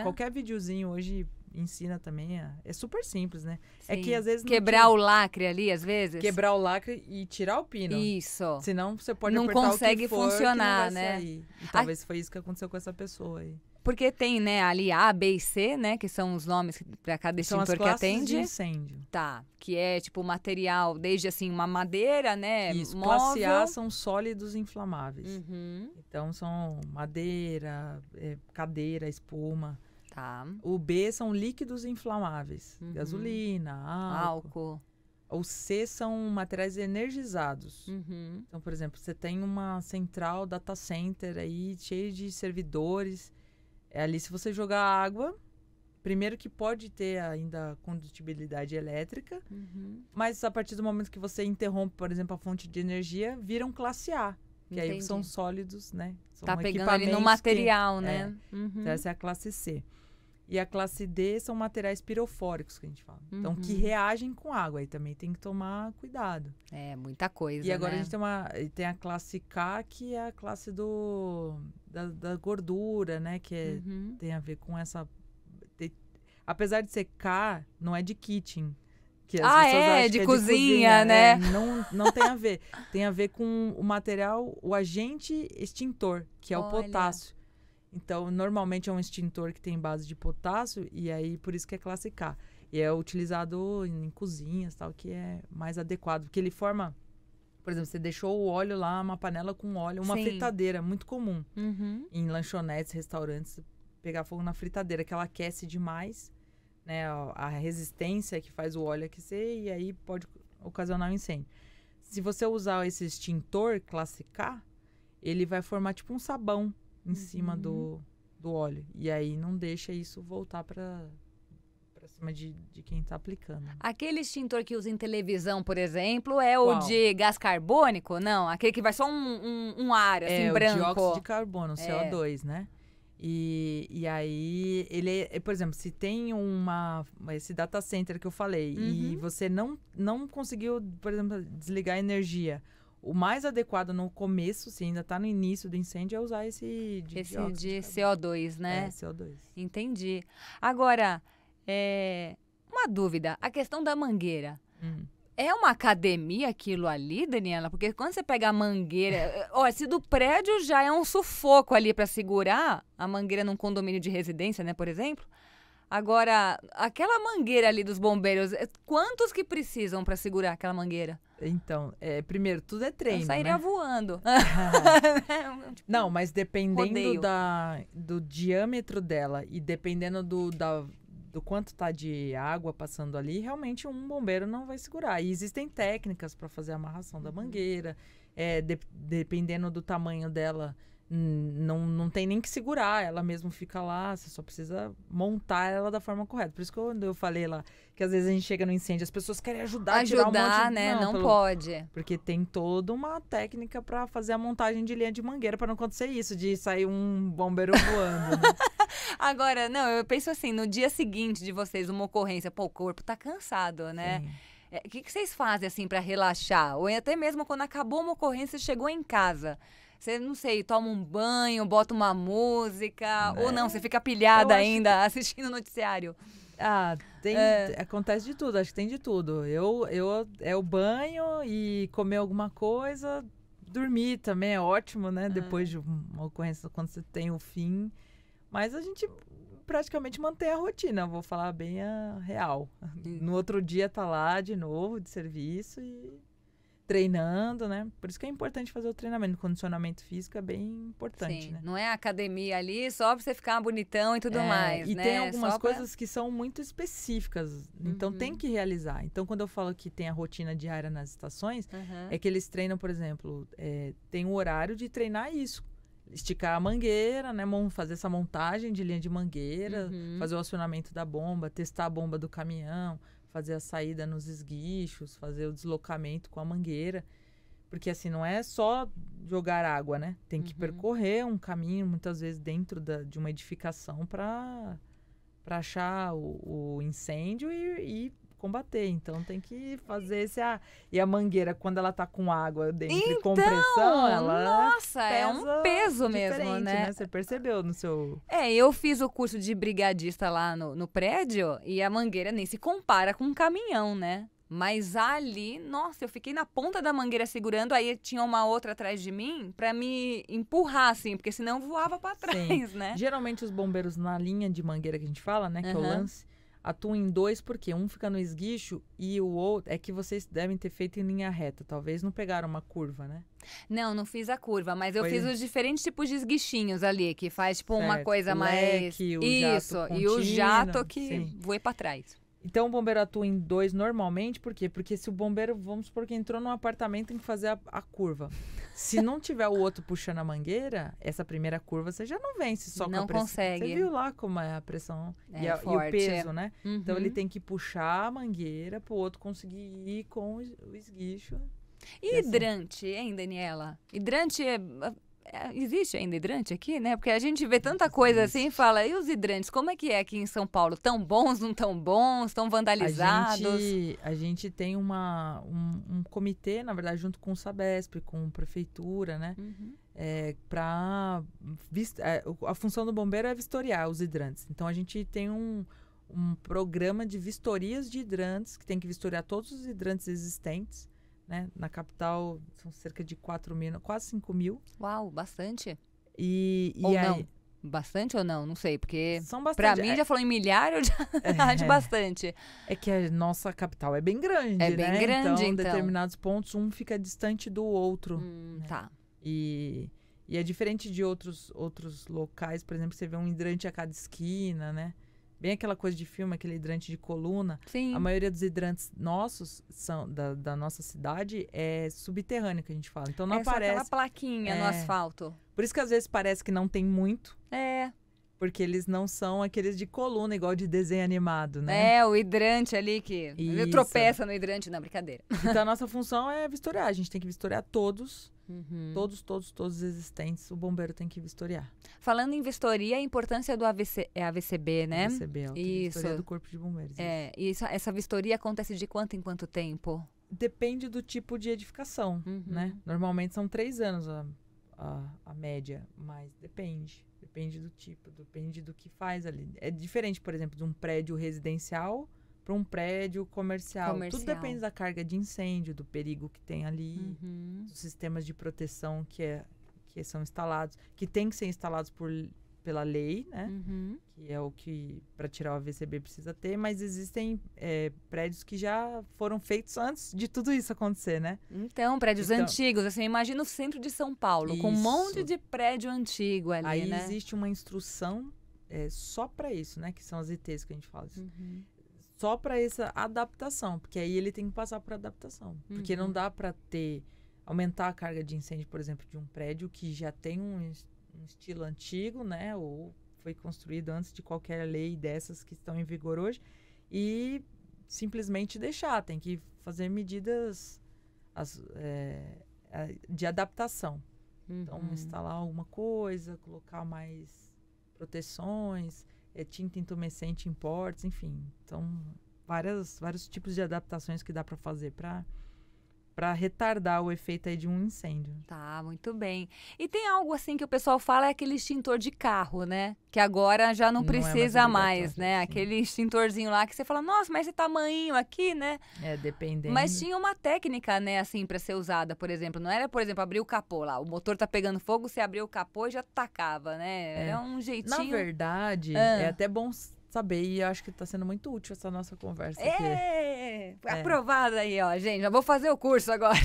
qualquer videozinho hoje ensina também. É super simples, né? Sim. É que, às vezes... Quebrar o lacre ali, às vezes? Quebrar o lacre e tirar o pino. Isso. Senão, você pode não apertar consegue o que for, funcionar, que não vai né? sair. E talvez foi isso que aconteceu com essa pessoa aí. Porque tem, né, ali A, B e C, né, que são os nomes para cada extintor São as que classes atende. de incêndio. Tá, que é tipo material, desde assim, uma madeira, né, Isso, móvel. classe A são sólidos inflamáveis. Uhum, Então, são madeira, cadeira, espuma. tá. O B são líquidos inflamáveis. Uhum. Gasolina, álcool. Álcool. O C são materiais energizados. Uhum. Então, por exemplo, você tem uma central data center aí, cheia de servidores. Ali, se você jogar água, primeiro que pode ter ainda condutibilidade elétrica, Uhum. mas a partir do momento que você interrompe, por exemplo, a fonte de energia, viram classe A. Que aí Entendi. são sólidos, né? São Tá pegando ali no equipamentos material, né? Então, essa é a classe C. E a classe D são materiais pirofóricos, que a gente fala. Então, que reagem com água. Aí também tem que tomar cuidado. É, muita coisa, E agora né? a gente tem a classe K, que é a classe da gordura, né? Que tem a ver com essa... apesar de ser K, não é de kitchen. Que as pessoas acham de que cozinha, né? Não tem a ver. Tem a ver com o material, o agente extintor, que é o Olha. potássio. Então, normalmente é um extintor que tem base de potássio, e aí por isso que é classe K. E é utilizado em cozinhas, tal, que é mais adequado. Porque ele forma, por exemplo, você deixou o óleo lá, uma panela com óleo, uma Sim. fritadeira, muito comum. Uhum. Em lanchonetes, restaurantes, pegar fogo na fritadeira, que ela aquece demais, né? A resistência que faz o óleo aquecer, e aí pode ocasionar um incêndio. Se você usar esse extintor classe K, ele vai formar tipo um sabão em cima do óleo. E aí não deixa isso voltar para cima de quem está aplicando. Aquele extintor que usa em televisão, por exemplo, é o Qual? de gás carbônico? Não, aquele que vai só um ar, assim, É branco. o dióxido de carbono, o CO2, né? E aí, ele por exemplo, se tem esse data center que eu falei, e você não conseguiu, por exemplo, desligar a energia, o mais adequado no começo, se ainda está no início do incêndio, é usar esse de CO2, né? CO2. Entendi. Agora, uma dúvida. A questão da mangueira. É uma academia aquilo ali, Daniela? Porque quando você pega a mangueira... se do prédio já é um sufoco ali para segurar a mangueira num condomínio de residência, né, por exemplo. Agora, aquela mangueira ali dos bombeiros, quantos que precisam para segurar aquela mangueira? Então, primeiro, tudo é treino, Eu sairia né? voando. Não, mas dependendo rodeio. do diâmetro dela e dependendo do quanto tá de água passando ali, realmente um bombeiro não vai segurar. E existem técnicas para fazer a amarração da mangueira. Dependendo do tamanho dela, não tem nem que segurar. Ela mesmo fica lá, você só precisa montar ela da forma correta. Por isso que quando eu falei lá, que às vezes a gente chega no incêndio, as pessoas querem ajudar a tirar um monte de... né? Não pode. Porque tem toda uma técnica para fazer a montagem de linha de mangueira para não acontecer isso, de sair um bombeiro voando, né? Agora, não, eu penso assim, no dia seguinte de vocês, uma ocorrência, pô, o corpo tá cansado, né? Sim. O que vocês fazem, assim, para relaxar? Ou até mesmo quando acabou uma ocorrência, chegou em casa. Você, não sei, toma um banho, bota uma música, ou não, você fica pilhada ainda assistindo o noticiário. Acontece de tudo, acho que tem de tudo. É o banho e comer alguma coisa, dormir também é ótimo, né? Depois de uma ocorrência, quando você tem o fim. Mas a gente praticamente mantém a rotina, vou falar bem a real. No outro dia tá lá de novo, de serviço e treinando, né? Por isso que é importante fazer o treinamento. O condicionamento físico é bem importante, Sim, né? não é academia ali só pra você ficar bonitão e tudo mais, e né? tem algumas Só pra... coisas que são muito específicas, então tem que realizar. Então, quando eu falo que tem a rotina diária nas estações, é que eles treinam, por exemplo, tem um horário de treinar isso. Esticar a mangueira, né? Fazer essa montagem de linha de mangueira, fazer o acionamento da bomba, testar a bomba do caminhão, fazer a saída nos esguichos, fazer o deslocamento com a mangueira. Porque assim, não é só jogar água, né? Tem que percorrer um caminho, muitas vezes dentro de uma edificação para achar o incêndio e combater. Então tem que fazer e a mangueira, quando ela tá com água dentro e compressão, ela nossa, é um peso mesmo, né? Você percebeu no seu... Eu fiz o curso de brigadista lá no prédio e a mangueira nem se compara com um caminhão, né? Mas ali, nossa, eu fiquei na ponta da mangueira segurando, aí tinha uma outra atrás de mim pra me empurrar, assim, porque senão voava pra trás, né? Geralmente os bombeiros na linha de mangueira que a gente fala, né, que é o lance, atuam em dois, porque um fica no esguicho e o outro... É que vocês devem ter feito em linha reta, talvez não pegaram uma curva, né? Não fiz a curva, mas eu fiz os diferentes tipos de esguichinhos ali, que faz tipo uma coisa o mais... leque, o Isso, jato e o contínuo, jato que sim. voei pra trás. Então o bombeiro atua em dois normalmente, por quê? Porque se o bombeiro, vamos supor que entrou num apartamento, tem que fazer a curva. Se não tiver o outro puxando a mangueira, essa primeira curva você já não vence só com a pressão. Não consegue. Você viu lá como é a pressão e forte, o peso, né? Uhum. Então ele tem que puxar a mangueira pro outro conseguir ir com o esguicho. E hidrante, hein, Daniela? Hidrante existe ainda hidrante aqui, né? Porque a gente vê tanta coisa assim e fala, e os hidrantes, como é que é aqui em São Paulo? Tão bons, não tão bons, tão vandalizados? A gente tem um comitê, na verdade, junto com o Sabesp, com a prefeitura, né? A função do bombeiro é vistoriar os hidrantes. Então a gente tem um programa de vistorias de hidrantes, que tem que vistoriar todos os hidrantes existentes. Né? Na capital são cerca de 4 mil, quase 5 mil. Uau, bastante. Ou aí, não? Bastante ou não? Não sei, porque são bastante. Pra mim já falou em milhar, eu já acho bastante. É que a nossa capital é bem grande, É bem né? grande, então. Determinados pontos, um fica distante do outro. Né? Tá. E é diferente de outros locais, por exemplo, você vê um hidrante a cada esquina, né? Bem aquela coisa de filme, aquele hidrante de coluna. Sim. A maioria dos hidrantes nossos, da nossa cidade, é subterrâneo, que a gente fala. Então não aparece... Só aquela plaquinha no asfalto. Por isso que às vezes parece que não tem muito. É. Porque eles não são aqueles de coluna, igual de desenho animado, né? É, o hidrante ali que... Ele tropeça no hidrante, não, brincadeira. Então a nossa função é vistoriar. A gente tem que vistoriar todos. Todos os existentes, o bombeiro tem que vistoriar. Falando em vistoria, a importância do AVCB, né? AVCB, vistoria do Corpo de Bombeiros. E essa vistoria acontece de quanto em quanto tempo? Depende do tipo de edificação, né? Normalmente são 3 anos a média, mas depende. Depende do tipo, depende do que faz ali. É diferente, por exemplo, de um prédio residencial para um prédio comercial. Tudo depende da carga de incêndio, do perigo que tem ali, dos sistemas de proteção que são instalados, que tem que ser instalados pela lei, né? Que é o que, para tirar o AVCB, precisa ter, mas existem prédios que já foram feitos antes de tudo isso acontecer, né? Então, prédios antigos, assim, imagina o centro de São Paulo, com um monte de prédio antigo ali, aí, né? Aí existe uma instrução só para isso, né? Que são as ITs que a gente fala. Só para essa adaptação, porque aí ele tem que passar por adaptação. Porque não dá para aumentar a carga de incêndio, por exemplo, de um prédio que já tem um estilo antigo, né? Ou foi construído antes de qualquer lei dessas que estão em vigor hoje, e simplesmente deixar. Tem que fazer medidas de adaptação. Então, instalar alguma coisa, colocar mais proteções, tinta intumescente em portas, enfim. Então, vários tipos de adaptações que dá para fazer para retardar o efeito aí de um incêndio. Tá, muito bem. E tem algo assim que o pessoal fala, é aquele extintor de carro, né? Que agora já não precisa mais, né? Sim. Aquele extintorzinho lá que você fala, nossa, mas esse tamanho aqui, né? Dependendo. Mas tinha uma técnica, né, assim, para ser usada, por exemplo. Não era, por exemplo, abrir o capô lá. O motor tá pegando fogo, você abriu o capô e já tacava, né? Era um jeitinho... Na verdade, é até bom saber, e eu acho que está sendo muito útil essa nossa conversa aqui. Aprovada aí, ó, gente. Já vou fazer o curso agora.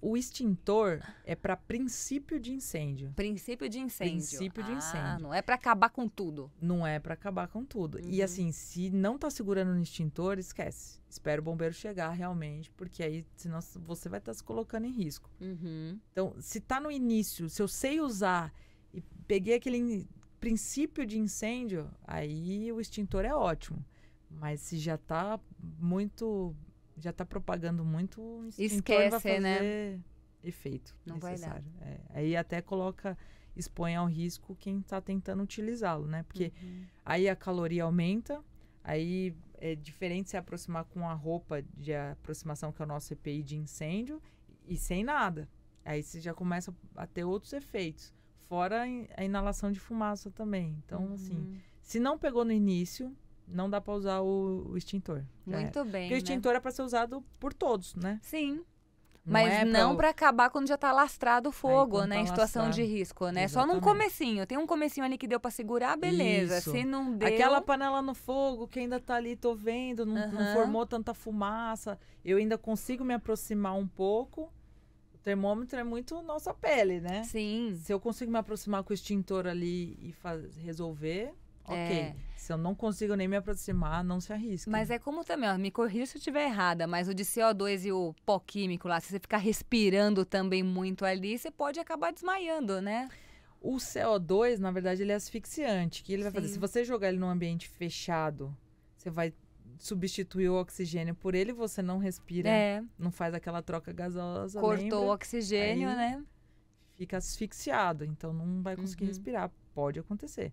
O extintor é para princípio de incêndio. Princípio de incêndio. Princípio de incêndio. Não é para acabar com tudo. Não é para acabar com tudo. E assim, se não tá segurando no extintor, esquece. Espera o bombeiro chegar realmente, porque aí senão você vai estar se colocando em risco. Então, se tá no início, se eu sei usar e peguei aquele princípio de incêndio, aí o extintor é ótimo. Mas se já tá propagando muito, o extintor vai fazer efeito não necessário. Aí até expõe ao risco quem está tentando utilizá-lo, né? Porque aí a caloria aumenta, aí é diferente se aproximar com a roupa de aproximação, que é o nosso EPI de incêndio, e sem nada. Aí você já começa a ter outros efeitos. Fora a inalação de fumaça também. Então, assim, se não pegou no início, não dá pra usar o extintor. Muito bem, Porque o extintor é pra ser usado por todos, né? Sim. Não Mas é não para acabar quando já tá lastrado o fogo, quando né? tá Em situação de lastrado. risco, né? Só num Exatamente. comecinho. Tem um comecinho ali que deu para segurar, beleza. Isso. Se não deu... Aquela panela no fogo que ainda tá ali, tô vendo, não formou tanta fumaça. Eu ainda consigo me aproximar um pouco. O termômetro é muito nossa pele, né? Sim. Se eu consigo me aproximar com o extintor ali e resolver, ok. Se eu não consigo nem me aproximar, não se arrisca. Mas é como também, ó, me corrija se eu estiver errada, mas o de CO2 e o pó químico lá, se você ficar respirando também muito ali, você pode acabar desmaiando, né? O CO2, na verdade, ele é asfixiante. O que ele vai fazer? Sim. Se você jogar ele num ambiente fechado, você vai substituir o oxigênio por ele, você não respira, não faz aquela troca gasosa, Cortou o oxigênio, Aí né? fica asfixiado, então não vai conseguir respirar. Pode acontecer.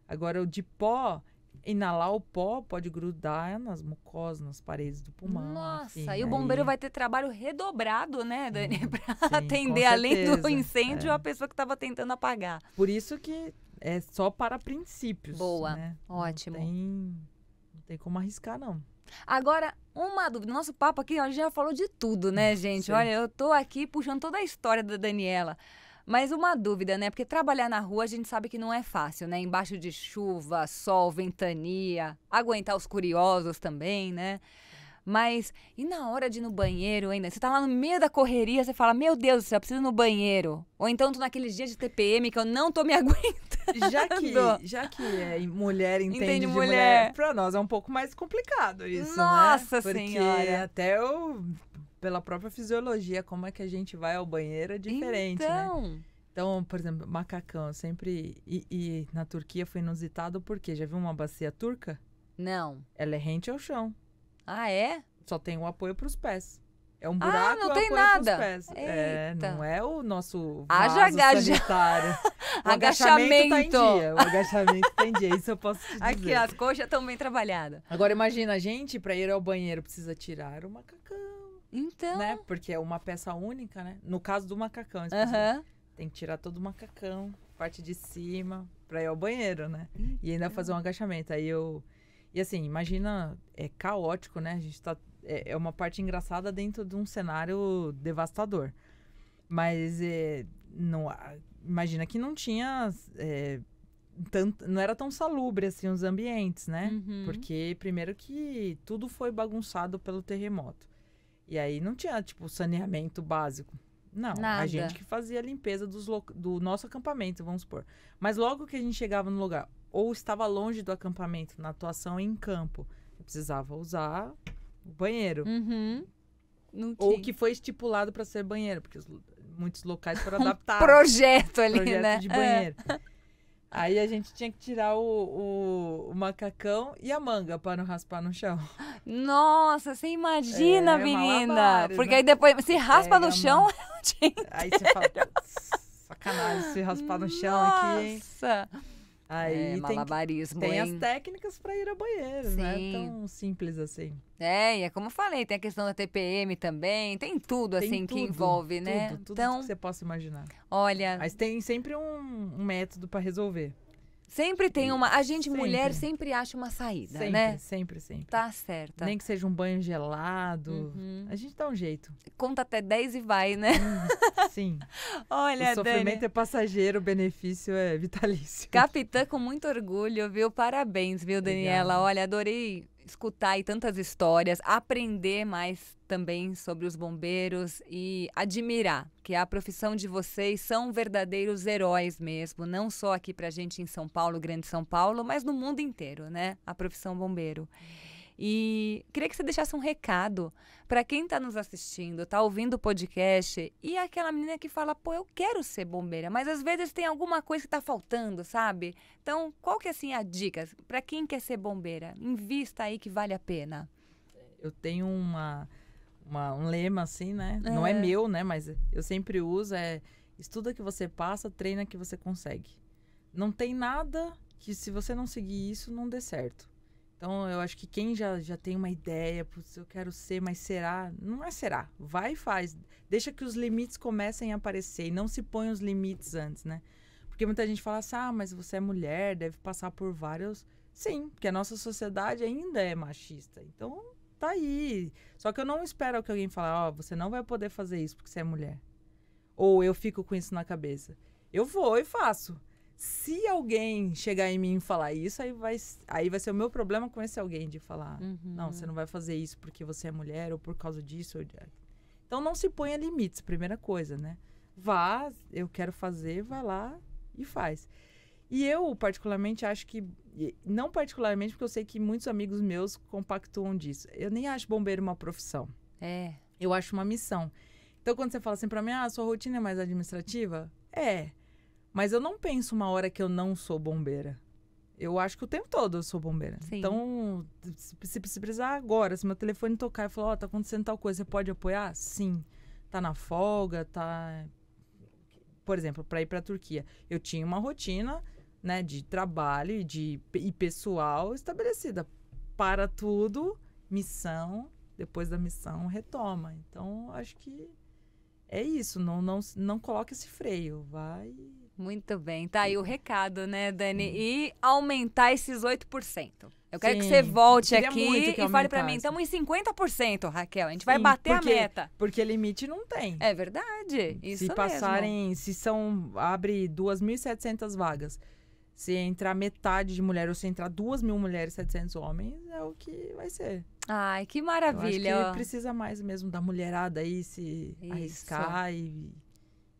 Agora, o de pó, inalar o pó pode grudar nas mucosas, nas paredes do pulmão. Nossa, enfim, e o bombeiro vai ter trabalho redobrado, né, Dani? Pra atender, além do incêndio, a pessoa que estava tentando apagar. Por isso que é só para princípios. Boa, né? ótimo. Não tem como arriscar, não. Agora, uma dúvida. Nosso papo aqui, ó, já falou de tudo, né, gente? Olha, eu tô aqui puxando toda a história da Daniela. Mas uma dúvida, né? Porque trabalhar na rua a gente sabe que não é fácil, né? Embaixo de chuva, sol, ventania, aguentar os curiosos também, né? Mas, e na hora de ir no banheiro ainda? Você tá lá no meio da correria, você fala, meu Deus do céu, eu preciso ir no banheiro. Ou então tô naqueles dias de TPM que eu não tô me aguentando. Já que mulher entende de mulher, pra nós é um pouco mais complicado isso, Nossa né? Porque Senhora! até pela própria fisiologia, como é que a gente vai ao banheiro é diferente, né? Então, por exemplo, macacão, eu sempre... E na Turquia foi inusitado porque, já viu uma bacia turca? Não. Ela é rente ao chão. Ah, é? Só tem o apoio pros pés. É um buraco não e tem apoio nada. pros pés. Eita. Não é o nosso Haja vaso sanitário. O agachamento tá em dia. O agachamento tá em dia, isso eu posso te dizer. Aqui, as coxas estão bem trabalhadas. Agora, imagina, a gente, pra ir ao banheiro, precisa tirar o macacão. Então. Né? Porque é uma peça única, né? No caso do macacão, tem que tirar todo o macacão, parte de cima, pra ir ao banheiro, né? E ainda fazer um agachamento. E assim, imagina, é caótico, né? A gente tá... É uma parte engraçada dentro de um cenário devastador. Mas imagina que não tinha... não era tão salubre assim os ambientes, né? Porque primeiro que tudo foi bagunçado pelo terremoto. E aí não tinha, tipo, saneamento básico. Não, Nada. A gente que fazia a limpeza do nosso acampamento, vamos supor. Mas logo que a gente chegava no lugar, ou estava longe do acampamento, na atuação em campo, eu precisava usar o banheiro. Não ou tinha. que foi estipulado para ser banheiro, porque muitos locais foram adaptados. Projeto ali, né? De banheiro. Aí a gente tinha que tirar o macacão e a manga para não raspar no chão. Nossa, você imagina, menina. Malabares, porque né? aí depois, se raspa no chão, aí você fala, sacanagem, se raspar no chão aqui, hein? Nossa. Aí malabarismo, tem hein? as técnicas para ir ao banheiro, não é tão simples assim. E é como eu falei, tem a questão da TPM também, tem tudo assim que envolve, né? Tudo então, que você possa imaginar. Olha... Mas tem sempre um método para resolver. Sempre tem uma... A gente, mulher, sempre acha uma saída, né? Sempre. Tá certa. Nem que seja um banho gelado, a gente dá um jeito. Conta até 10 e vai, né? Sim. Olha, o sofrimento Dani, é passageiro, o benefício é vitalício. Capitã com muito orgulho, viu? Parabéns, viu, Daniela? Obrigada. Olha, adorei escutar aí tantas histórias, aprender mais também sobre os bombeiros e admirar que a profissão de vocês são verdadeiros heróis mesmo, não só aqui pra gente em São Paulo, Grande São Paulo, mas no mundo inteiro, né? A profissão bombeiro. E queria que você deixasse um recado para quem está nos assistindo, está ouvindo o podcast e aquela menina que fala, pô, eu quero ser bombeira, mas às vezes tem alguma coisa que está faltando, sabe? Então, qual que é assim a dica para quem quer ser bombeira? Invista aí que vale a pena. Eu tenho um lema assim, né? Não é meu, né? Mas eu sempre uso, estuda que você passa, treina que você consegue. Não tem nada que se você não seguir isso, não dê certo. Então, eu acho que quem já tem uma ideia, putz, eu quero ser, mas será? Não é será. Vai e faz. Deixa que os limites comecem a aparecer e não se põe os limites antes, né? Porque muita gente fala assim, mas você é mulher, deve passar por vários Sim, porque a nossa sociedade ainda é machista. Então, tá aí. Só que eu não espero que alguém fale, ó, você não vai poder fazer isso porque você é mulher. Ou eu fico com isso na cabeça. Eu vou e faço. Se alguém chegar em mim e falar isso, aí vai ser o meu problema com esse alguém de falar, não, você não vai fazer isso porque você é mulher ou por causa disso. Então, não se ponha limites, primeira coisa, né? Vá, eu quero fazer, vai lá e faz. E eu, particularmente, acho que... Não particularmente, porque eu sei que muitos amigos meus compactuam disso. Eu nem acho bombeiro uma profissão. É. Eu acho uma missão. Então, quando você fala assim pra mim, sua rotina é mais administrativa? É. Mas eu não penso uma hora que eu não sou bombeira. Eu acho que o tempo todo eu sou bombeira. Sim. Então, se precisar agora, se meu telefone tocar e falar, tá acontecendo tal coisa, você pode apoiar? Sim. Tá na folga, tá... Por exemplo, para ir para a Turquia, eu tinha uma rotina, né, de trabalho e pessoal estabelecida. Para tudo, missão, depois da missão, retoma. Então, acho que é isso. Não coloque esse freio. Vai... Muito bem. Tá aí o recado, né, Dani? E aumentar esses 8%. Eu quero que você volte aqui e fale pra mim. Estamos em 50%, Raquel. A gente vai bater a meta. Porque limite não tem. É verdade. Isso se passarem, abre 2.700 vagas. Se entrar metade de mulher ou se entrar 2.000 mulheres, 700 homens, é o que vai ser. Ai, que maravilha. Eu acho que precisa mais mesmo da mulherada aí se arriscar e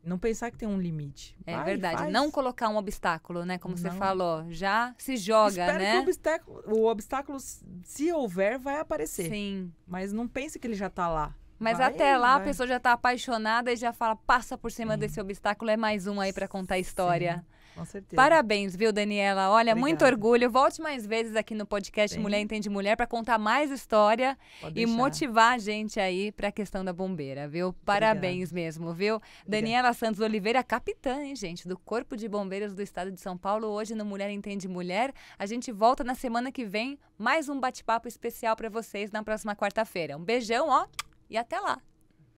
não pensar que tem um limite. É verdade. Faz. Não colocar um obstáculo, né? Como você falou. Já se joga, né? Espero que o obstáculo, se houver, vai aparecer. Sim. Mas não pense que ele já tá lá. Mas até lá a pessoa já tá apaixonada e já fala, passa por cima desse obstáculo, é mais um aí pra contar a história. Sim, com certeza. Parabéns, viu, Daniela? Olha, obrigada. Muito orgulho. Volte mais vezes aqui no podcast Mulher Entende Mulher pra contar mais história e motivar a gente aí pra questão da bombeira, viu? Parabéns mesmo, viu? Daniela Santos Oliveira, capitã, hein, gente, do Corpo de Bombeiros do Estado de São Paulo, hoje no Mulher Entende Mulher. A gente volta na semana que vem, mais um bate-papo especial pra vocês na próxima quarta-feira. Um beijão, ó, e até lá!